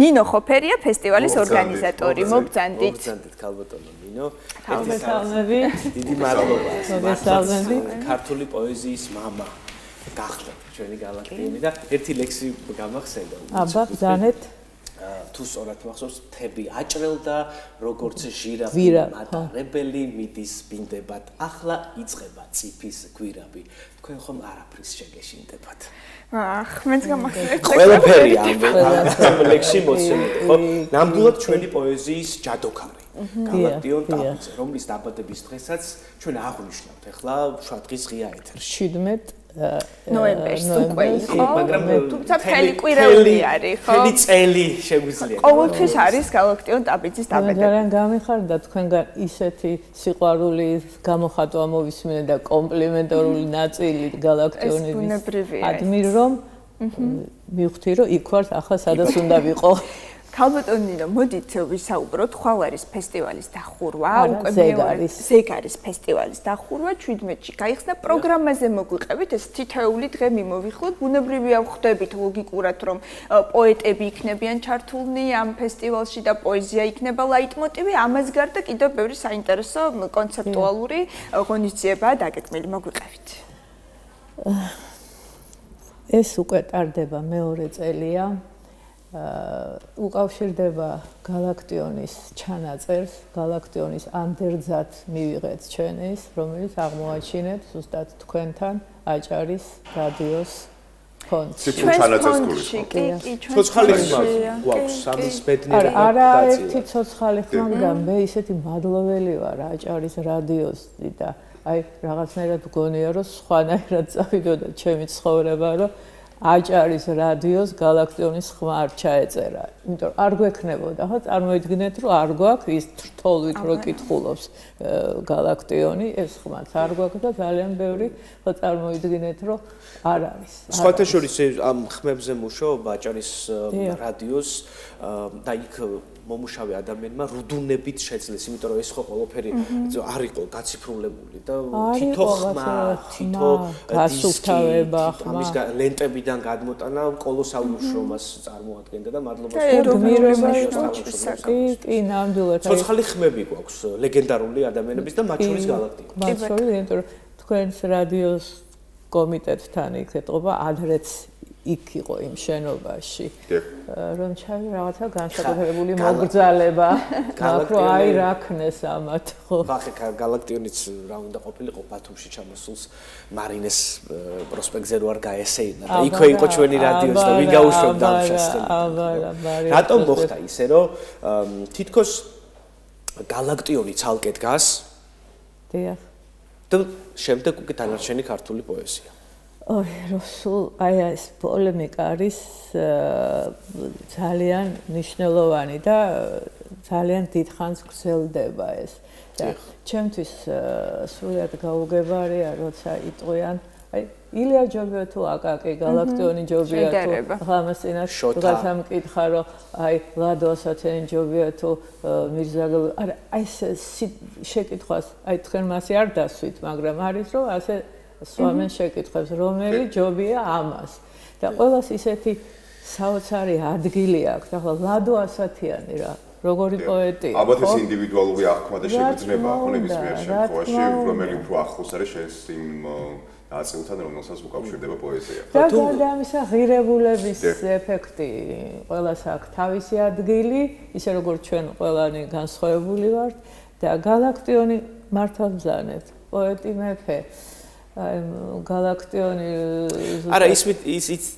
ნინო ხოფერია ფესტივალის ორგანიზატორი. მოგძანდით. მოგძანდით ქალბატონო ნინო. მოგესალმები. დიდი მადლობა. მოგესალმები. ქართული პოეზიის მამა. გახდა ჩვენი გალაქტიონი და ერთი ლექსი გამახსენდა. აბა ბრძანეთ. თუ სწორად მახსოვს, თები აჭრელდა, როგორც ჟირაფი მატარებელი მიდის ბინდებათ. ახლა იწყება ციფის გვირაბი. თქვენ ხომ არაფრის შეგეშინდებათ. მეც გამახსენეთ. ყველაფერი ამ ლექსში მოცემული, ხო? ნამდვილად ჩვენი პოეზიის ჯადოქარი. გალაქტიონ ტაბიძე, რომლის დაბადების დღესაც ჩვენ აღვნიშნავთ. ახლა შუადღის ღია ეთერში. 17 ნოემბერს უკვე იყო, მაგრამ თუმცა მთელი კვირეული არის, ხო? მთელი წელი შეგვიძლია. ყოველთვის არის გალაქტიონ ტაბიძის დაბადება. ძალიან გამიხარდა თქვენგან ისეთი სიყვარული გამოხატვა მოვისმინე და კომპლიმენტარული ნაწილი გალაქტიონის ადმირ რომ მივხვდი რომ იქ ვარ ახლა სადაც უნდა ვიყო. ქალბატონ ნინო, მოდით ვისაუბროთ, ხვალ არის ფესტივალის დახურვა, უკვე ზეგარის ფესტივალის დახურვა 17-ში გაიხსნა პროგრამაზე მოგვიყევით, ეს თითოეული დღე მიმოვიხილოთ, ბუნებრივია ვხვდებით ლოგიკურად, რომ პოეტები იქნებიან ჩართულნი ამ ფესტივალში და პოეზია იქნება ლაიტმოტივი, ამას გარდა კიდევ ბევრი საინტერესო კონცეპტუალური ღონისძიებაა დაგეგმილი, მოგვიყევით. ეს უკვე ტარდება მეორე წელია. უკავშირდება გალაქტიონის ჩანაწერს, გალაქტიონის ანდერძად მივიღეთ ჩვენის, რომელიც აღმოაჩინეთ ზუსტად თქვენთან აჭარის რადიოს ფონდში. ცოცხალი ხმა გვაქვს სამის ბედნიერება. არა, ერთი ცოცხალი ხმა, მაგრამ მე ისეთი მადლოველი ვარ აჭარის რადიოსი და აი რაღაცნაირად გონია რომ სხვანაირად წავიდოდა ჩემი ცხოვრება, რომ აჭარის რადიოს გალაქტიონის ხმა არ ჩაეწერა. იმიტომ არ გვექნებოდა, ხო, წარმოიდგინეთ, რომ არ გვაქვს ის თრთოლვით რო კითხულობს გალაქტიონი, ეს ხმაც არ გვაქვს და ძალიან ბევრი, ხო, წარმოიდგინეთ, რომ არ არის. სხვათა შორის ამ ხმებზე მუშაობა აჭარის რადიოს და იქ მომუშავე ადამიანმა რუდუნებით შეძლეს, იმიტომ რომ ეს ხო ყველაფერი არ იყო გაციფრულებული და თითო ხმა, თითო გასუფთავება ხმა, ამის ლენტებიდან გადმოტანა კოლოსალურ შრომას წარმოადგენდა და მადლობა კი, ნამდვილად. ცოცხალი ხმები გვაქვს ლეგენდარული ადამიანების და მათ შორის გალაქტიონი. მათ შორის, იმიტომ რომ თქვენს რადიოს კომიტეტთან იქ ეთყობა ადრეც იქ იყო იმ შენობაში რომ ჩავი რაღაცა განსაკუთრებული მოგრძალება მაგრამ აი რა ქნეს ამათ ხო ხახე გალაქტიონიც რა უნდა ყოფილიყო ბათუმში ჩამოსულს მარინეს პროსპექტზე რო არ გაესეინა და იქვე იყო ჩვენი რადიოც და ვინ გაუშვებდა ამ შესახებ რატომ მოხდა ისე რომ თითქოს გალაქტიონი ცალკე დგას დიახ და შემდეგ უკვე დანარჩენი ქართული პოეზია ოი, როსულ, აი ეს პოლემიკა არის ძალიან მნიშვნელოვანი და ძალიან დიდხანს გრძელდება ეს. და ჩემთვის სულად გაუგებარია, როცა იტყვიან, აი ილია ჯობია თუ აკაკი, გალაქტიონი ჯობია თუ ამას წინაშე რაღაცა მკითხა, რომ აი ლადო ასათიანი ჯობია თუ მირზაგელ, არა, აი ეს შეკითხვას, აი თქვენ მასე არ დასვით, მაგრამ არის რომ ასე სვამენ შეკითხვებს, რომელი ჯობია ამას. და ყველას ისეთი საოცარი ადგილი აქვს. ახლა ლადო ასათიანი რა, როგორი პოეტი. ალბათ ეს ინდივიდუალური აღქმა და შეგრძნება ხო ნებისმიერ შემთხვევაში, რომელი უფრო ახლოს არის შენს იმ ნაწილთან, რომელსაც უკავშირდება პოეზია. და გარდა ამისა, ღირებულების ეფექტი ყველას აქვს თავისი ადგილი, ისე როგორც ჩვენ ყველანი განსხვავებული ვართ და გალაქტიონი მართალ ბრძანებთ, პოეტი მეფე. აი გალაქტიონი არა ის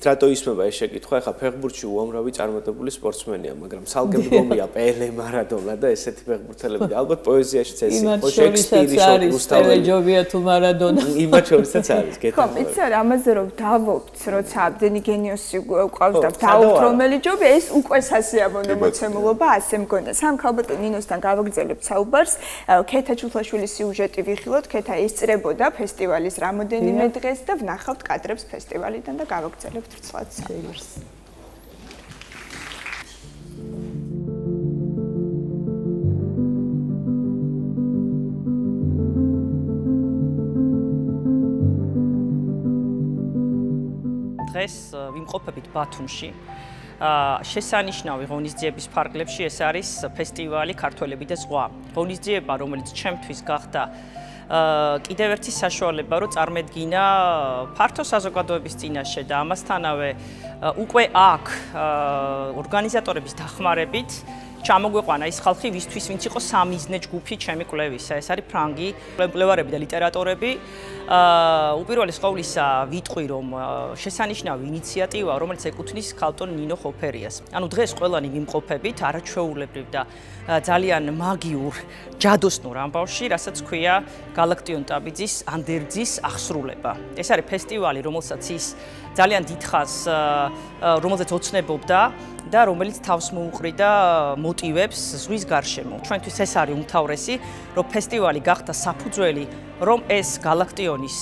რატო ისმება ეს შეკითხვა ახლა ფეხბურთში უამრავი წარმატებული სპორტსმენია მაგრამ ცალკე მდგომია პელე მარადონა და ესეთი ფეხბურთელები ალბათ პოეზიაშიც ეს იყო შექსპირი რუსთაველი ჯობია თუ მარადონა იმათ შორისაც არის გეტყვი ხო იცი რა ამაზე რომ დავობთ როცა აბდენი გენიოსი გვყავს და დავობთ რომელი ჯობია ეს უკვე სასიამოვნო მოცემულობა ასე მგონდა სამ ქალბატონ ნინოსთან გავაგრძელებთ საუბარს ქეთა ჩულაშვილის სიუჟეტი ვიხილოთ ქეთა ისწრებოდა ფესტივალის რამოდენიმე დღეს და ვნახავთ კადრებს ფესტივალიდან და გავაგრძელებთ რცლად საუბარს. დღეს ვიმყოფებით ბათუმში. შესანიშნავი ღონისძიების ფარგლებში ეს არის ფესტივალი ქართველები და ზღვა. ღონისძიება, რომელიც ჩემთვის გახდა კიდევ ერთი საშუალება, რომ წარმედგინა ფართო საზოგადოების წინაშე და ამასთანავე უკვე აქ ორგანიზატორების დახმარებით ჩამოგვეყვანა ის ხალხი, ვისთვის ვინც იყო სამიზნე ჯგუფი ჩემი კვლევისა. ეს არის ფრანგი მკვლევარები და ლიტერატორები. უპირველეს ყოვლისა ვიტყვი, რომ შესანიშნავი ინიციატივა, რომელიც ეკუთვნის ქალბატონ ნინო ხოფერიას. ანუ დღეს ყველანი ვიმყოფებით არაჩვეულებრივ და ძალიან მაგიურ, ჯადოსნურ ამბავში, რასაც ქვია გალაქტიონ ტაბიძის ანდერძის აღსრულება. ეს არის ფესტივალი, რომელსაც ის ძალიან დიდხანს რომელზეც ოცნებობდა და რომელიც თავს მოუყრიდა მოტივებს ზღვის გარშემო. ჩვენთვის ეს არის უმთავრესი, რომ ფესტივალი გახდა საფუძველი, რომ ეს გალაქტიონის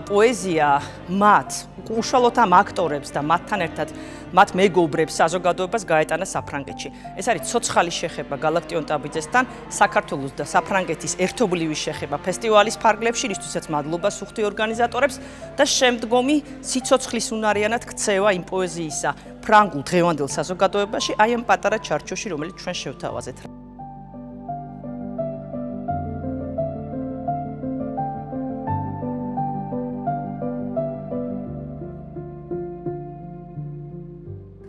პოეზია მათ უშუალოდ ამ აქტორებს და მათთან ერთად მათ მეგობრებს საზოგადოებას გაეტანა საფრანგეთში. ეს არის ცოცხალი შეხება გალაქტიონ ტაბიძესთან, საქართველოს და საფრანგეთის ერთობლივი შეხება ფესტივალის ფარგლებში, რისთვისაც მადლობას ვუხდი ორგანიზატორებს და შემდგომი სიცოცხლის უნარიანად ქცევა იმ პოეზიისა ფრანგულ დღევანდელ საზოგადოებაში, აი ამ პატარა ჩარჩოში, რომელიც ჩვენ შევთავაზეთ.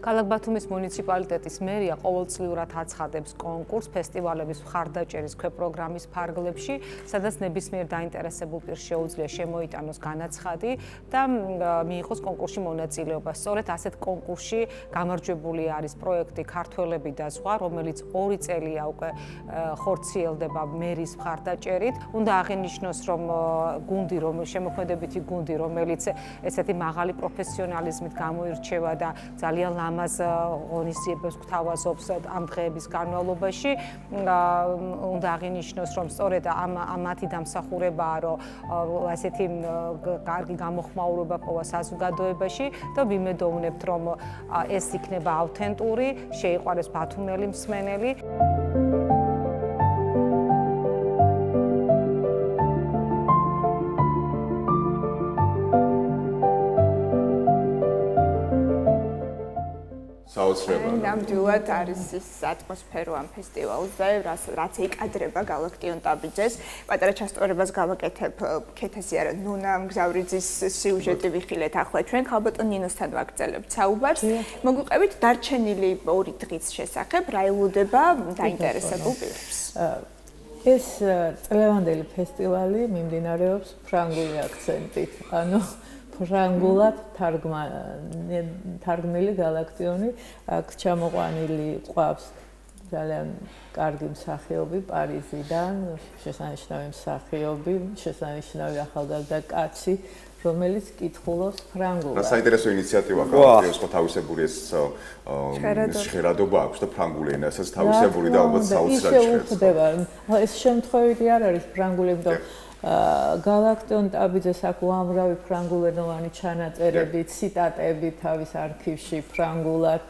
ქალაქ ბათუმის მუნიციპალიტეტის მერია ყოველწლიურად აცხადებს კონკურსს ფესტივალების მხარდაჭერის ქვეპროგრამის ფარგლებში, სადაც ნებისმიერ დაინტერესებულ პირს შეუძლია შემოიტანოს განაცხადი და მიიღოს კონკურსში მონაწილეობა. სწორედ ასეთ კონკურსში გამარჯვებული არის პროექტი ქართველები და სხვა, რომელიც 2 წელია უკვე ხორციელდება მერის მხარდაჭერით. უნდა აღინიშნოს, რომ გუნდი, შემოქმედებითი გუნდი, რომელიც ესეთი მაღალი პროფესიონალიზმით გამოირჩევა და ძალიან ლამაზ ღონისძიებებს გვთავაზობს ამ დღეების განმავლობაში. უნდა აღინიშნოს, რომ სწორედ მათი დამსახურებაა, რომ ასეთი კარგი გამოხმაურება პოვა საზოგადოებაში და ვიმედოვნებთ, რომ ეს იქნება ავთენტური, შეიყვარეს ბათუმელი მსმენელი. ნამდვილად არის ის ატმოსფერო ამ ფესტივალზე, რაც ეკადრება გალაქტიონ ტაბიძეს. პატარა ჩასწორებას გავაკეთებ ქეთესი არა ნუნა მგზავრიძის სიუჟეტი ვიხილეთ ახლა ჩვენ ხალბატონ ნინოსთან ვაგრძელებთ საუბარს. მოგვიყვებით დარჩენილი 2 დღის შესახებ, რა ელოდება დაინტერესებულ პირებს. ეს წლევანდელი ფესტივალი მიმდინარეობს ფრანგული აქცენტით. ანუ ფრანგულად თარგმნილი გალაქტიონი, აქ ჩამოყვანილი ყავს ძალიან კარგი მსახიობი პარიზიდან, შესანიშნავი მსახიობი, შესანიშნავი ახალგაზრდა კაცი, რომელიც კითხულობს ფრანგულად. რა საინტერესო ინიციატივა გალაქტიონს ხო თავისებური ეს ჟღერადობა აქვს და ფრანგული ენასაც თავისებური და ალბათ საოცრად ხდება. ეს შემთხვევით არ არის ფრანგული, იმიტომ გალაქტიონ ტაბიძეს აქვს უამრავი ფრანგულენოვანი ჩანაწერები, ციტატები თავის არქივში ფრანგულად.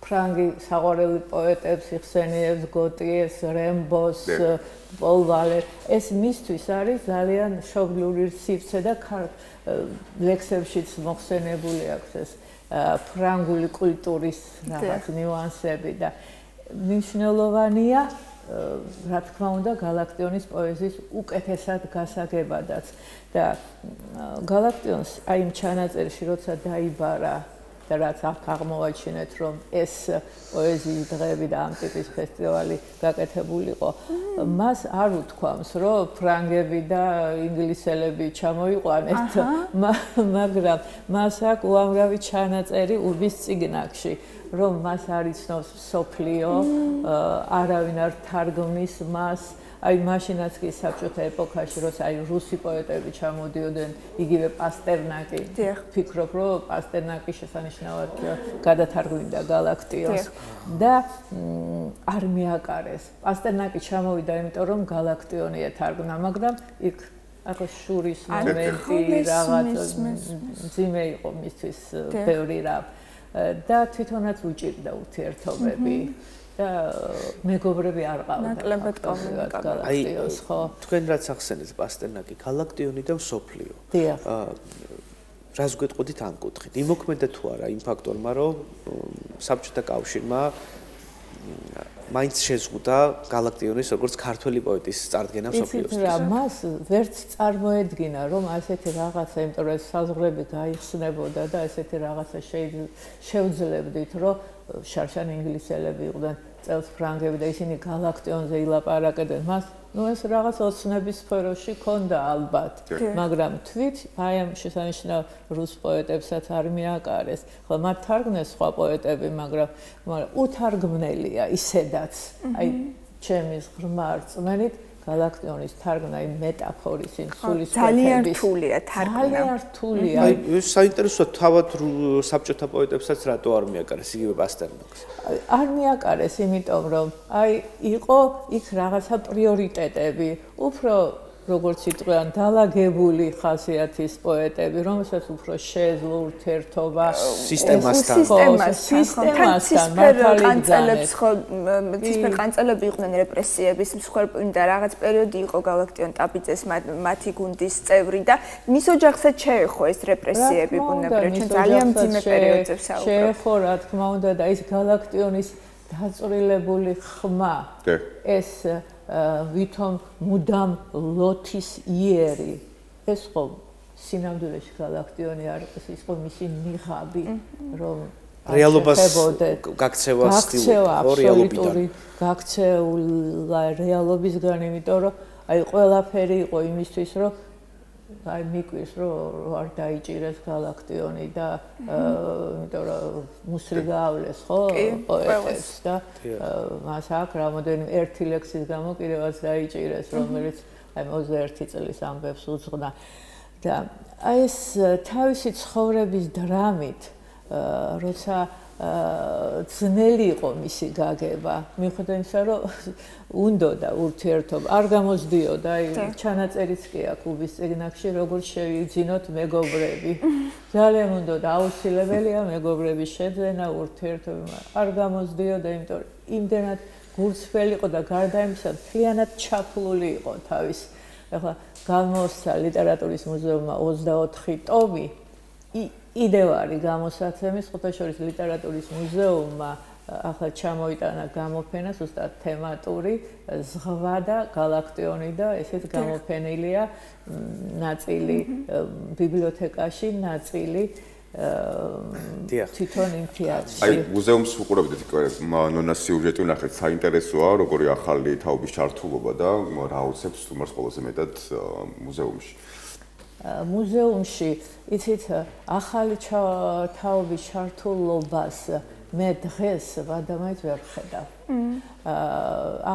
ფრანგი საყვარელი პოეტებს იხსენიებს, გოტიეს, რემბოს, პოლ ვალერ. ეს მისთვის არის ძალიან მშობლიური სივრცე და ლექსებშიც მოხსენებული აქვს ეს ფრანგული კულტურის რაღაც ნიუანსები და მნიშვნელოვანია რა თქმა უნდა გალაქტიონის პოეზიის უკეთესად გასაგებადაც და გალაქტიონს აი იმ ჩანაწერში როცა დაიბარა და რაც აქ აღმოვაჩინეთ რომ ეს პოეზიის დღეები და ამ ტიპის ფესტივალი გაკეთებულიყო მას არ უთქვამს რომ ფრანგები და ინგლისელები ჩამოიყვანეთ მაგრამ მას აქვს უამრავი ჩანაწერი უბის წიგნაკში რომ მას არ იცნობს სოფლიო, არავინ არ თარგმნის მას, აი მაშინაც კი საბჭოთა ეპოქაში, როცა აი რუსი პოეტები ჩამოდიოდნენ, იგივე პასტერნაკი. ფიქრობ, რომ პასტერნაკი შესანიშნავად გადათარგმნიდა გალაქტიონს და არ მიაკარეს. პასტერნაკი ჩამოვიდა, იმიტომ რომ გალაქტიონი ეთარგმნა, მაგრამ იქ ახლა შურის მომენტი რაღაც ძიმე იყო მისთვის ბევრი რა. და თვითონაც უჭირდა ურთიერთობები და მეგობრები არ ყავდა. ნაკლებად კომუნიკაცია. ხო, თქვენ რაც ახსენეთ პასტერნაკი, გალაქტიონი და მსოფლიო. რას გვეტყოდით ამ კუთხით? იმოქმედა თუ არა იმ ფაქტორმა, რომ საბჭოთა კავშირმა მაინც შეზღუდა გალაქტიონის როგორც ქართველი პოეტის წარდგენა მსოფლიოსთვის. იცით რა, მას ვერც წარმოედგინა, რომ ასეთი რაღაცა, იმიტომ რომ საზღვრები გაიხსნებოდა და ასეთი რაღაცა შეუძლებდით, რომ შარშან ინგლისელები იყვნენ, წელს ფრანგები და ისინი გალაქტიონზე ილაპარაკებდნენ. მას ეს რაღაც ოცნების სფეროში ქონდა ალბათ, მაგრამ თვით აი ამ შესანიშნავ რუს პოეტებსაც არ მიაკარეს. ხო, მათ თარგმნეს სხვა პოეტები, მაგრამ უთარგმნელია ისედაც. აი ჩემი ღრმა რწმენით გალაქტიონის თარგმნა იმ მეტაფორის იმ სულისკვეთების ძალიან რთულია თარგმნა. ძალიან რთულია. აი ეს საინტერესოა თავად საბჭოთა პოეტებსაც რატო არ მიაკარეს იგივე პასტერნაკს? არ მიაკარეს, იმიტომ რომ აი იყო იქ რაღაცა პრიორიტეტები, უფრო როგორც იტყვიან, დალაგებული ხასიათის პოეტები, რომელსაც უფრო შეეძლო ურთიერთობა სისტემასთან, ყანწელებს ხო, ცისფერ ყანწელები იყვნენ რეპრესიების მსხვერპლი და რაღაც პერიოდი იყო გალაქტიონ ტაბიძეს მათი გუნდის წევრი და მის ოჯახსაც შეეხო ეს რეპრესიები ბუნებრივად, ჩვენ ძალიან მძიმე პერიოდზე ვსაუბრობთ. შეეხო, რა თქმა უნდა, და ის გალაქტიონის დაწვრილებული ხმა, ეს ვითომ მუდამ ლოთის იერი ეს ხო სინამდვილეში გალაქტიონი არ იყო მისი ნიღაბი, რომ რეალობას გაქცევა აბსოლუტური გაქცეულა რეალობისგან, იმიტომ რომ აი ყველაფერი იყო იმისთვის, რომ აი მიკვირს, რომ არ დაიჭირეს გალაქტიონი და იმიტომ რომ მუსრი გაავლეს, ხო, პოეტებს და მას აქ რამოდენიმე ერთი ლექსის გამო კიდევაც დაიჭირეს, რომელიც აი 21 წლის ამბებს უძღვნა და აი ეს თავისი ცხოვრების დრამით როცა ძნელი იყო მისი გაგება, მიუხედავად იმისა, რომ უნდოდა ურთიერთობა, არ გამოსდიოდა, აი ჩანაწერიც კი აქვს უბის წიგნებში, როგორ შევიძინოთ მეგობრები. ძალიან უნდოდა, აუცილებელია მეგობრების შეძენა, ურთიერთობა, არ გამოსდიოდა, იმიტომ რომ იმდენად გულწრფელი იყო და გარდა იმისა, მთლიანად ჩაფლული იყო თავის. ახლა გამოსცა ლიტერატურის მუზეუმმა 24 ტომი იდევარი გამოსაცემის, ხუთაშორის ლიტერატურის მუზეუმმა ახლა ჩამოიტანა გამოფენა, ზუსტად თემატური, ზღვა და გალაქტიონი და ესეც გამოფენილია ნაწილი ბიბლიოთეკაში, ნაწილი თვითონ იმ თეატრში. აი მუზეუმს უყურებდით, ნონას სიუჟეტი ვნახეთ, საინტერესოა, როგორი ახალი თაობის ჩართულობა და რა უცებს სტუმარს ყველაზე მეტად მუზეუმში. მუზეუმში, იცით, ახალი თაობის ჩართულობას მე დღეს ვადამაინც ვერ ვხედავ.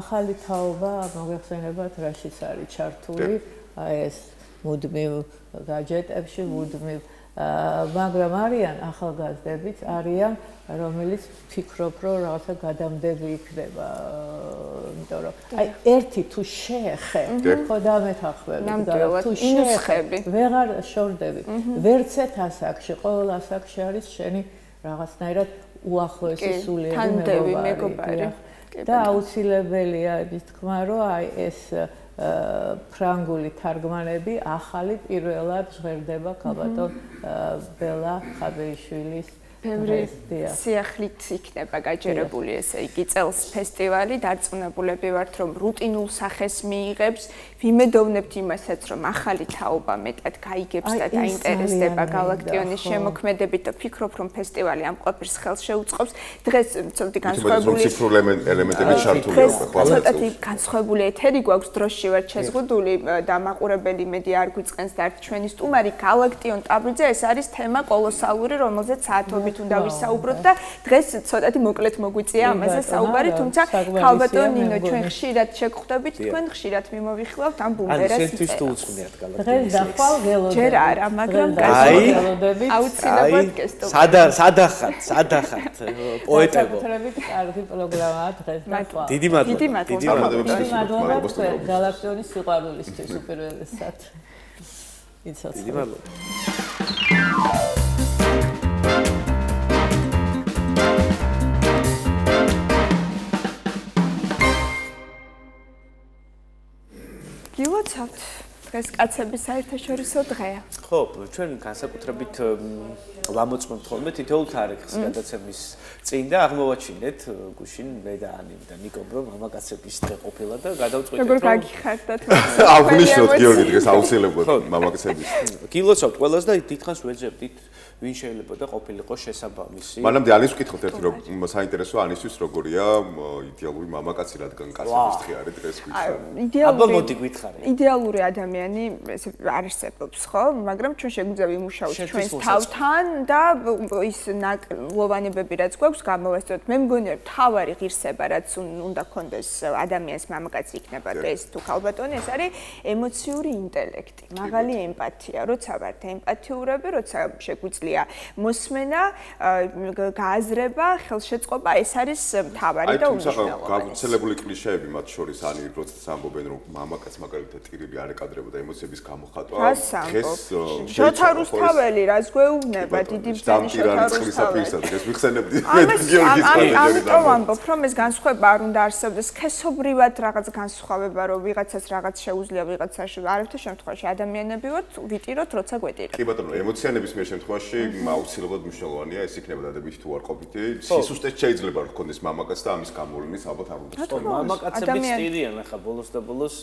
ახალი თაობა მოგეხსენებათ, რაშიც არის ჩართული, აი ეს მუდმივ გაჯეტებში, მუდმივ მაგრამ არიან ახალგაზრდებიც, არიან რომელიც ფიქრობ, რომ რაღაცა გადამდები იქნება, იმიტომ რომ აი ერთი თუ შეეხე, ხო დამეთანხმები, თუ შეეხები, ვეღარ შორდები. ვერც ერთ ასაკში, ყოველ ასაკში არის შენი რაღაცნაირად უახლოესი სულიერი მეგობარი. და აუცილებელია ის თქმა, რომ აი ეს ფრანგული თარგმანები ახალი პირველად ჟღერდება ქალბატონ ბელა ხაბეიშვილის ბევრი სიახლით იქნება გაჯერებული, ესე იგი წელს ფესტივალი, დარწმუნებულები ვართ, რომ რუტინულ სახეს მიიღებს, ვიმედოვნებთ იმასაც, რომ ახალი თაობა მეტად გაიგებს და დაინტერესდება გალაქტიონის შემოქმედებით და ფიქრობ, რომ ფესტივალი ამ ყველაფერს ხელს შეუწყობს. დღეს ცოტა განსხვავებული ელემენტები ჩართულია ყველა ცოტათი განსხვავებული ეთერი გვაქვს, დროში ვართ შეზღუდული და მაყურებელი მედი არ გვიწყენს და ჩვენი სტუმარი გალაქტიონ ტაბრიძე, ეს არის თემა კოლოსალური, რომელზეც საათობით უნდა ვისაუბროთ და დღეს ცოტათი მოკლედ მოგვიწია ამაზე საუბარი, თუმცა ქალბატონ ნინო, ჩვენ ხშირად შეგხვდებით, თქვენ ხშირად მიმოვიხილავთ ამ ბუმერას. ან ესენთვის თუ უწყვნიათ გალაქტიონს. დღეს დახვალ ველოდები. ჯერ არა, მაგრამ გასაგელოდებით აუცილებლად გესტუმრებთ. სადახართ პოეტებო. საკუთრებით კარგი პროგრამაა დღეს დახვალ. დიდი მადლობა. დიდი მადლობა გალაქტიონის სიყვარულისთვის უპირველესად. დიდი მადლობა. გილოცავთ დღეს კაცების საერთაშორისო დღეა. ხო, ჩვენ განსაკუთრებით ვამოწმებთ ხოლმე თითოეულ თარიღს გადაცემის წინ და აღმოვაჩინეთ გუშინ მე და ანი და ნიკომ რომ მამაკაცების დღე ყოფილა და გადავწყვიტეთ როგორ გაგიხარდათ აღვნიშნოთ გიორგი დღეს აუცილებლად მამაკაცების. გილოცავთ ყველას და დიდხანს ვეძებდით ვინ შეიძლება და ყოფილიყო შესაბამისი. მანამდე ანის ვკითხოთ ერთი რომ საინტერესო ანისთვის როგორია იდეალური მამაკაცი, რადგან კაცების დღე არის დღეს გვითხარი. აბა მოდი გვითხარი. იდეალური ადამიანი ეს არ არსებობს, ხო? მაგრამ ჩვენ შეგვიძლია ვიმუშაოთ ჩვენს თავთან და ის ნაკლოვანებები რაც გვაქვს გამოვასწოროთ. მე მგონია თავარი ღირსება რაც უნდა გქონდეს ადამიანს მამაკაცი იქნება ეს თუ ქალბატონი, ეს არის ემოციური ინტელექტი, მაღალი ემპათია. როცა ვართ ემპათიურები, როცა შეგვიძლია მოსმენა, გააზრება, ხელშეწყობა, ეს არის თავარი და უნიშნელოვანი. გავრცელებული კლიშეები მათ შორის არის, როცა ამბობენ რომ მამაკაც მაგალითად ტირილი არ ეკადრებოდა ემოციების გამოხატვა. დღეს შოთა რუსთაველი რაც გვეუბნება, დიდი ბრძენი შოთა რუსთაველი. დღეს ვიხსენებდი გიორგის ყველაფერი. ამიტომ ამბობ, რომ ეს განსხვავება არ უნდა არსებდეს, სქესობრივად რაღაც განსხვავება, რომ ვიღაცას რაღაც შეუძლია, ვიღაცას არაფერ შემთხვევაში ადამიანები ვართ, ვიტიროთ, როცა გვეტირებთ. კი ბატონო, ემოციანების მიერ შემთხვევაში ცხოვრებაში აუცილებლად მნიშვნელოვანია ეს იქნება დადებითი თუ არ ყოფითი. სისუსტეც შეიძლება რომ გქონდეს მამაკაც და ამის გამოვლენის ალბათ არ უნდა. მამაკაცებიც ტირიან ახლა ბოლოს და ბოლოს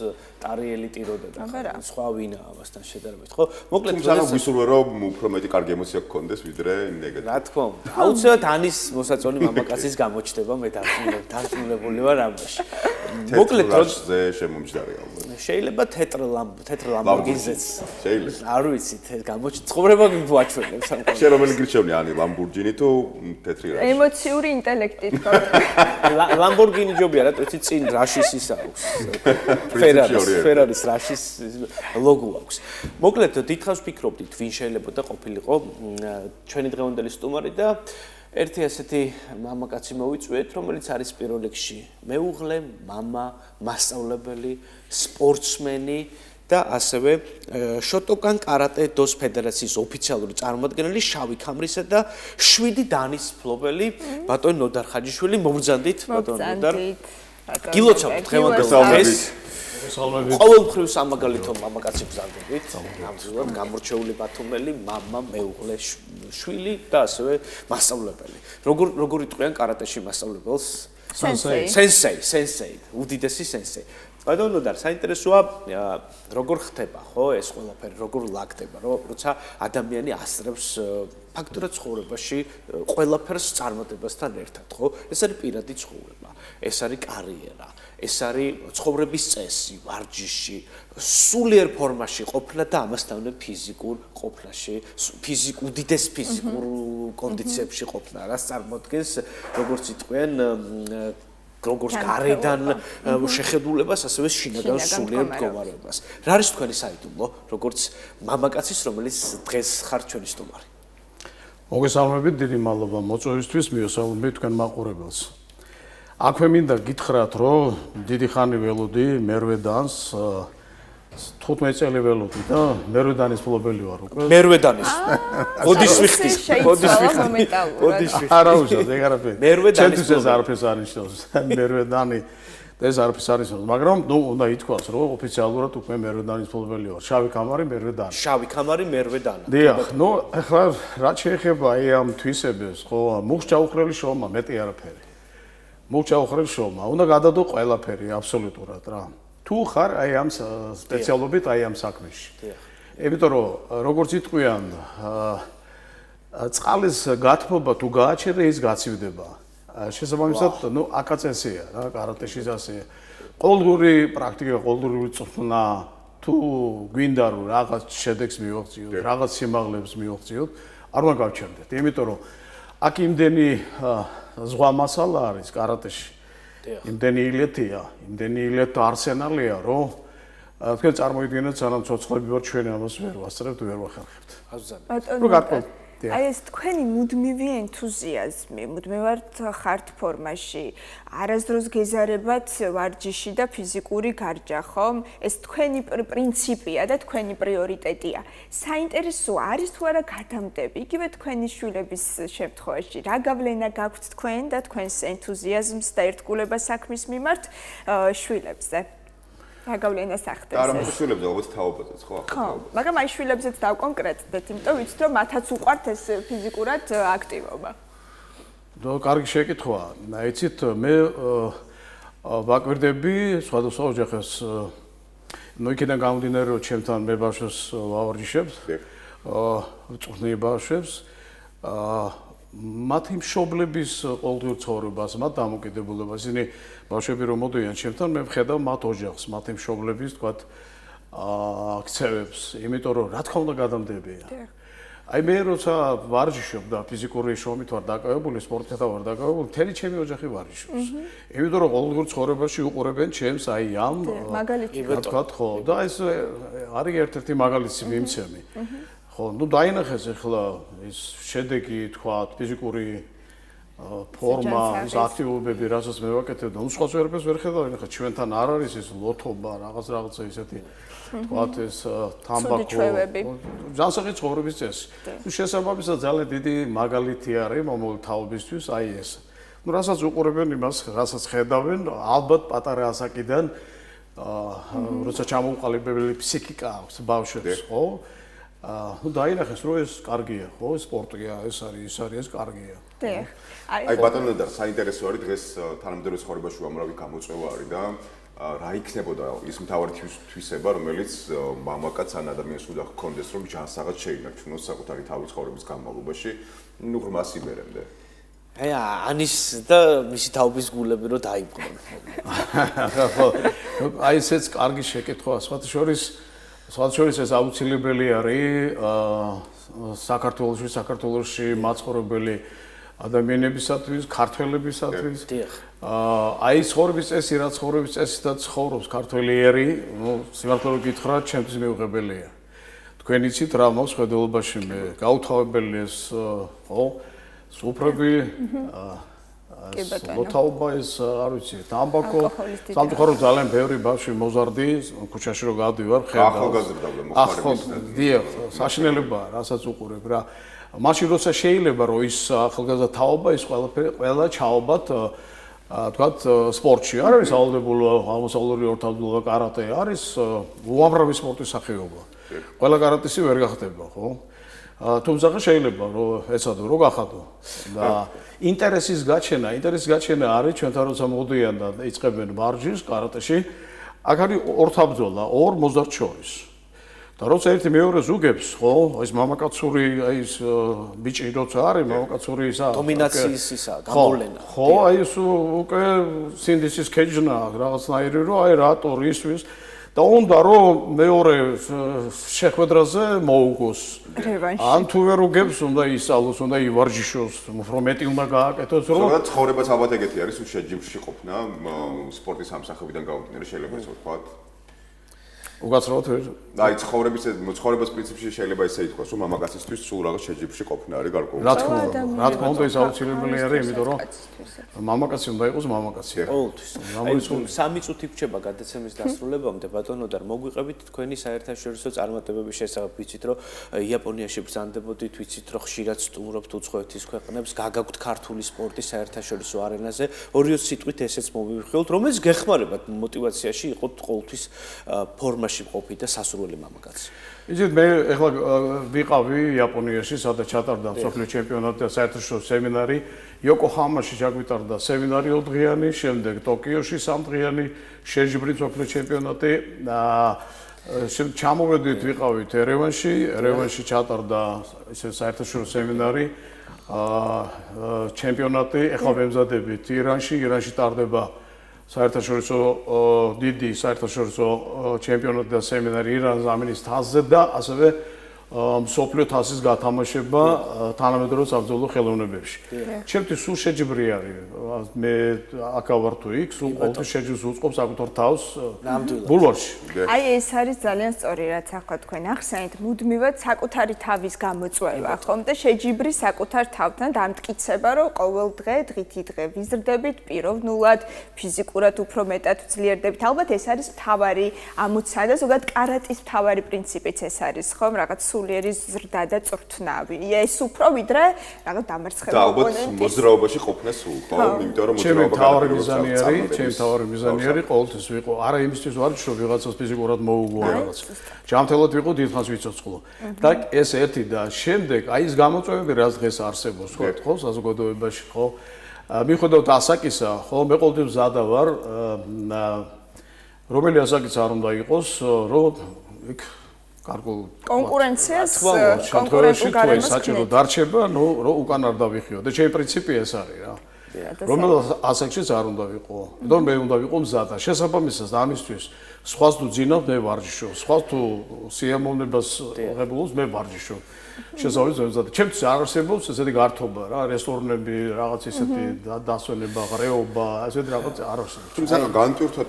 ტარიელი ტიროდა და სხვა ვინა ამასთან შედარებით, ხო? მოკლედ თუმცა ვისურვებ რომ უფრო მეტი კარგი ემოცია გქონდეს ვიდრე ნეგატივი. რა თქმა უნდა. აუცილებლად ანის მოსაწონი მამაკაცის გამოჩნდება მე დარწმუნებული ვარ ამაში. მოკლედ როზე შემომჯდარი ალბათ. შეიძლება თეთრ ლამბორგინზეც შეიძლება. არ ვიცი, ცხოვრება გვაჩვენებს ამ შენ რომელი გირჩევნი ანი ლამბურჯინი თუ თეთრი რაში? ემოციური ინტელექტი თქო. ლამბორგინი ჯობია რა, თვითონ წინ რაშის ის აქვს. ფერარის რაშის ლოგო აქვს. მოკლედ დიდხანს ვფიქრობდით, ვინ შეიძლება და ყოფილიყო ჩვენი დღევანდელი სტუმარი და ერთი ასეთი მამაკაცი მოვიწვიეთ, რომელიც არის პირველ რიგში მეუღლე, მამა, მასწავლებელი, სპორტსმენი და ასევე შოტოკან კარატე დოს ფედერაციის ოფიციალური წარმომადგენელი შავი ქამრისა და 7 დანის მფლობელი ბატონ ნოდარ ხაჯიშვილი. მოგბრძანდით ბატონ ნოდარ. გილოცავთ დღევანდელ დღეს. ყოველმხრივ სამაგალითო მამაკაცი ბრძანდებით. ნამდვილად გამორჩეული ბათუმელი, მამა, მეუღლე, შვილი და ასევე მასწავლებელი. როგორ იტყვიან კარატეში მასწავლებელს? სენსეი, უდიდესი სენსეი. ბატონ ნოდარ, საინტერესოა როგორ ხდება, ხო, ეს ყველაფერი, როგორ ლაგდება, როცა ადამიანი ასწრებს ფაქტურად ცხოვრებაში ყველაფერს წარმატებასთან ერთად, ხო? ეს არის პირადი ცხოვრება, ეს არის კარიერა, ეს არის ცხოვრების წესი, ვარჯიში, სულიერ ფორმაში ყოფნა და ამასთანავე ფიზიკურ ყოფნაში, უდიდეს ფიზიკურ კონდიციებში ყოფნა, რაც წარმოადგენს, როგორც იტყვიან, როგორც გარედან შეხედულებას, ასევე შინაგან სულიერ მდგომარეობას. რა არის თქვენი საიდუმლო, როგორც მამაკაცის, რომელიც დღეს ხარ ჩვენი სტუმარი? მოგესალმებით, დიდი მადლობა მოწვევისთვის, მიესალმებით თქვენ მაყურებელს. აქვე მინდა გითხრათ, რომ დიდი ხანი ველოდი მერვე დანს 15 წელი ველოდი და მერვე დანის მფლობელი ვარ უკვე. მერვე დანის. ოდის ვიხდი. არა უშავს, ეგ არაფერი. მერვე დანის. ეს არაფერს არ ნიშნავს. მერვე დანი ეს არაფერს არ ნიშნავს, მაგრამ ნუ უნდა ითქვას, რომ ოფიციალურად უკვე მერვე დანის მფლობელი ვარ. შავი ქამარი მერვე დანი. შავი ქამარი მერვე დანა. დიახ, ნუ ახლა რაც შეეხება აი ამ თვისებებს, ხო, მუხჭაუხრელი შოუმა მეტი არაფერი. მუხჭაუხრელი შოუმა, უნდა გადადო ყველაფერი აბსოლუტურად რა. თუ ხარ აი ამ სპეციალობით აი ამ საქმეში. იმიტომ რომ როგორც იტყვიან, წყალის გათბობა თუ გააჩერე ის გაცივდება. შესაბამისად, ნუ აკაცესია რა, კარატეში ასეა. ყოველდღიური პრაქტიკა, ყოველდღიური წვრთნა თუ გვინდა რომ რაღაც შედეგს მივაღწიოთ, რაღაც სიმაღლებს მივაღწიოთ, არ უნდა გავჩერდეთ. იმიტომ რომ აქ იმდენი ზღვა მასალა არის კარატეში. იმდენი ილეთია, იმდენი ილეთ არსენალია, რომ თქვენ წარმოიდგინეთ, სანამ ცოცხლები ვარ, ჩვენ ამას ვერ ვასწრებთ, ვერ ვახერხებთ. აი ეს თქვენი მუდმივი ენთუზიაზმი, მუდმივად ხართ ფორმაში, არასდროს გეზარებათ ვარჯიში და ფიზიკური გარჯა, ხომ? ეს თქვენი პრინციპია და თქვენი პრიორიტეტია. საინტერესოა არის თუ არა გადამდები, იგივე თქვენი შვილების შემთხვევაში, რა გავლენა გაქვთ თქვენ და თქვენს ენთუზიაზმს და ერთგულებას საქმის მიმართ შვილებზე? რა გავლენას ახდენს ეს? არა, შვილებზე ალბათ თაობაზეც, ხო? ხო, მაგრამ აი შვილებზეც დავკონკრეტდეთ, იმიტომ ვიცით რომ მათაც უყვართ ეს ფიზიკურად აქტივობა. კარგი შეკითხვაა. იცით, მე ვაკვირდები სხვადასხვა ოჯახებს. ნუ იქიდან გამომდინარე, რომ ჩემთან მე ბავშვებს ვავარჯიშებ, წვრთნი ბავშვებს, მათი მშობლების ყოველდღიურ ცხოვრებას, მათ დამოკიდებულებას, ისინი ბავშვები რომ მოდიან ჩემთან, მე ვხედავ მათ ოჯახს, მათი მშობლების, თქვათ, ქცევებს, იმიტომ რომ რა თქმა უნდა გადამდებია. აი მე როცა ვარჯიშობ და ფიზიკური შრომით ვარ დაკავებული, სპორტითა ვარ დაკავებული, მთელი ჩემი ოჯახი ვარჯიშობს. იმიტომ რომ ყოველდღიურ ცხოვრებაში უყურებენ ჩემს აი ამ თქვათ, ხო, და ეს არის ერთ-ერთი მაგალითი მიმცემი. ხო, ნუ დაინახეს ახლა ის შედეგი, თქვათ, ფიზიკური ფორმა, ის აქტივობები, რასაც მე ვაკეთებ და უცხოს ვერაფერს ვერ ხედავ, ახლა ჩვენთან არ არის ეს ლოთობა, რაღაცა ისეთი, თქვათ, ეს თამბაქო, ჯანსაღი ცხოვრების წესი. ნუ შესაბამისად ძალიან დიდი მაგალითი არის მომავალ თაობისთვის აი ეს. ნუ რასაც უყურებენ იმას, რასაც ხედავენ, ალბათ პატარა ასაკიდან როცა ჩამოუყალიბებელი ფსიქიკა აქვს ბავშვებს, ხო? ну დაინახეს რომ ეს კარგია, ხო, სპორტია, ეს არის კარგია. დიახ. აი ბატონო და საინტერესო არის დღეს თანამედროვე ცხოვრებაში უამრავი გამოწვევა არის და რა იქნებოდა ის მთავარი თვისება, რომელიც მამაკაც ან ადამიანს უნდა ჰქონდეს, რომ ჯანსაღად შეინარჩუნოს საკუთარი თავის ცხოვრების განმავლობაში, ну ღრმას იმერემდე. აი ანის და მისი თავის გულები რო დაიბრუნონ. ხო, აი ესეც კარგი შეკითხვაა, სხვათა შორის ეს აუცილებელი არის საქართველოში მაცხოვრებელი ადამიანებისათვის, ქართველებისათვის. აი ცხოვრების წესი, რაც ცხოვრების წესითაც ცხოვრობს ქართველიერი, ну სიმართლე რომ გითხრათ, ჩემთვის მიუღებელია. თქვენ იცით რა მაქვს ხედელობაში მე გაუთავებელი ეს ხო სუფრები მოთაობა ეს არ ვიცი თამბაქო სამწუხარო ძალიან ბევრი ბავშვი მოზარდი ქუჩაში რო გადივარ ხედავ ახალგაზრდა მოხარების დიახ საშინელებაა რასაც უყურებ რა მაშინ როცა შეიძლება რომ ის ახალგაზრდა თაობა ის ყველა ჩაობათ თქვათ სპორტში არ არის აუცილებელი აღმოსავლური ორთავდულობა კარატე არის უამრავი სპორტის სახეობა ყველა კარატისი ვერ გახდება ხო თუმცა შეიძლება რომ ეცადო რომ გახადო და ინტერესის გაჩენა არის ჩვენთან როცა მოდიან და იწყებენ მარჯის კარატეში აქ არის ორთაბრძოლა ორ მოზარდ შორის და როცა ერთი მეორეს უგებს ხო ეს მამაკაცური ის ბიჭი როცა არის მამაკაცური ისა დომინაციის ისა გამოვლენა ხო აი ეს უკვე სინდისის ქეჯნა რაღაცნაირი რომ აი რატო რისთვის და უნდა რომ მეორე შეხვედრაზე მოუგოს. ან თუ ვერ უგებს, უნდა ისწავლოს, უნდა ივარჯიშოს, უფრო მეტი უნდა გააკეთოს, რომ ზოგადად ცხოვრებაც ალბათ ეგეთი არის, უშე ჯიბრში ყოფნა, სპორტის სამსახებიდან გამომდინარე შეიძლება ისე ვთქვათ. უკაცრავად ვერ. აი ცხოვრების პრინციპში შეიძლება ისე ითქვას, რომ მამაკაცისთვის სულ რაღაც შეჯიბრში ყოფნა არის გარკვეული. რა თქმა უნდა, ეს აუცილებელი არის, იმიტომ რომ მამაკაცი უნდა იყოს მამაკაცი. ყოველთვის. აი სამი წუთი გრჩება გადაცემის დასრულებამდე ბატონო და მოგვიყევით თქვენი საერთაშორისო წარმატებების შესახებ ვიცით რომ იაპონიაში ბრძანდებოდით, ვიცით რომ ხშირად სტუმრობთ უცხოეთის ქვეყნებს, გაგაგვთ ქართული სპორტის საერთაშორისო არენაზე. ორივე სიტყვით ესეც მოვიხილოთ, რომელიც გეხმარებათ мотиваციაში იყოთ ყოველთვის ფორმა ყოფი და სასურველი მამაკაცი. იცით მე ეხლა ვიყავი იაპონიაში, სადაც ჩატარდა მსოფლიო ჩემპიონატი და საერთაშორისო სემინარი. იოკოჰამაში ჩაგვიტარდა სემინარი 2 დღიანი, შემდეგ ტოკიოში 3 დღიანი შეჯიბრი მსოფლიო ჩემპიონატი. ჩამოვედით ვიყავით ერევანში ჩატარდა ისე საერთაშორისო სემინარი. ჩემპიონატი ეხლა ვემზადებით ირანში ტარდება საერთაშორისო დიდი საერთაშორისო ჩემპიონატი და სემინარი ირანის ამინის თასზე და ასევე მსოფლიო თასის გათამაშება თანამედროვე საბრძოლო ხელოვნებებში. ჩემთვის სულ შეჯიბრი არის. მე აქ ვარ თუ იქ, სულ ყოველთვის შეჯიბრს უწყობს საკუთარ თავს ბულვარში. აი ეს არის ძალიან სწორი რაც ახლა თქვენ ახსენეთ, მუდმივად საკუთარი თავის გამოწვევა, ხომ და შეჯიბრი საკუთარ თავთან დამტკიცება, რომ ყოველ დღე დღითი დღე ვიზრდებით პიროვნულად, ფიზიკურად უფრო მეტად ძლიერდებით. ალბათ ეს არის მთავარი ამოცანა და ზოგადად კარატის მთავარი პრინციპიც ეს არის, ხომ, რაღაც სულიერი ზრდა და წვრთნავი. ეს უფრო ვიდრე რაღაც დამარცხება და ალბათ მოძრაობაში ყოფნა სულ, ხო? იმიტომ რომ ჩემი თავარი მიზანი არის ყოველთვის ვიყო. არა იმისთვის ვარ, რომ ვიღაცას ფიზიკურად მოუგო რაღაც. ჯანმრთელად ვიყო, დიდხანს ვიცოცხლო. და ეს ერთი და შემდეგ აი ეს გამოწვევები რაც დღეს არსებობს, ხო, საზოგადოებაში, ხო? მიხედავთ ასაკისა, ხო, მე ყოველთვის მზადა ვარ, რომელი ასაკიც არ უნდა იყოს, რომ იქ კონკურენციას კონკურენტულ გარემოს საჭირო დარჩება, ნუ რომ უკან არ დავიხიო და ჩემი პრინციპი ეს არის რა. რომელ ასაკშიც არ უნდა ვიყო. იმიტომ მე უნდა ვიყო მზადა. შესაბამისად ამისთვის სხვას თუ ძინავ მე ვარჯიშობ, სხვას თუ სიამოვნებას ღებულობს მე ვარჯიშობ. შესაბამისად ჩემთვის არ არსებობს ესეთი გართობა რა, რესტორნები, რაღაც ისეთი დასვენება, ღრეობა, ესეთი რაღაც არ არსებობს. თუმცა განტვირთვა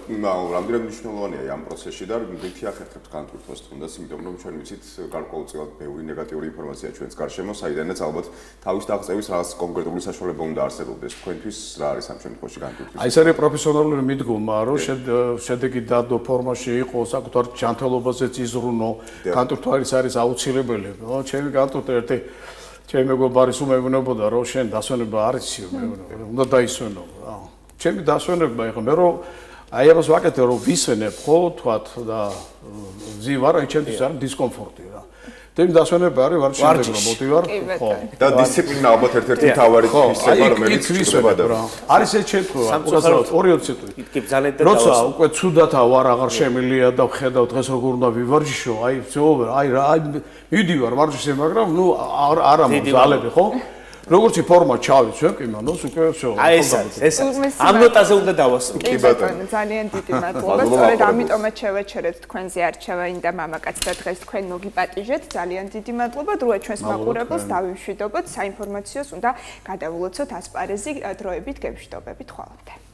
რამდენად მნიშვნელოვანია ამ პროცესში და რითი ახერხებთ განტვირთვას თუნდაც, იმიტომ რომ ჩვენ ვიცით გარკვეულწილად ბევრი ნეგატიური ინფორმაცია ჩვენს გარშემო, საიდანაც ალბათ თავის დაღწევის რაღაც კონკრეტული საშუალება უნდა არსებობდეს. თქვენთვის რა არის ამ შემთხვევაში განტვირთვის? აი ეს არის პროფესიონალური მიდგომა, რომ შედეგი დადო ფორმაში იყო, საკუთარ ჯანმრთელობაზეც იზრუნო, განტვირთვა არის აუცილებელი. ჩემი განტვირთვა ერთი ჩემი მეგობარი სულ მეუბნებოდა, რომ შენ დასვენება არ იცი, უნდა დაისვენო. ჩემი დასვენება იყო მე რომ აი ამას ვაკეთე რომ ვისვენებ ხო თქვათ და ზივარ აი ჩემთვის არის დისკომფორტი რა. თემი დასვენება არის ვარჯიშები რომ მოტივარ ხო და დისციპლინა ალბათ ერთ-ერთი მთავარი თვისება რომელიც ჭირდება და არის ეს შემთხვევა უბრალოდ 2-20 სიტყვით კი ძალიან და როცა უკვე ცუდათა ვარ აღარ შემილია და ვხედავ დღეს როგორ უნდა ვივარჯიშო აი აი მივდივარ ვარჯიშზე მაგრამ ნუ არა მოგზალები ხო როგორც ფორმა ჩავიცვე კიმონოს უკვე всё აი ეს ამ ნოტაზე უნდა დავასრულო კი ბატონო ძალიან დიდი მადლობა სწორედ ამიტომაც შევეჩერეთ თქვენზე არჩევა ინდა მამაკაც და დღეს თქვენ მოგიპატიჟეთ ძალიან დიდი მადლობა დროა ჩვენს მაყურებელს დავიმშვიდობოთ საინფორმაციოს უნდა გადავულოცოთ ასპარეზი დროებით გემშვიდობებით ხვალამდე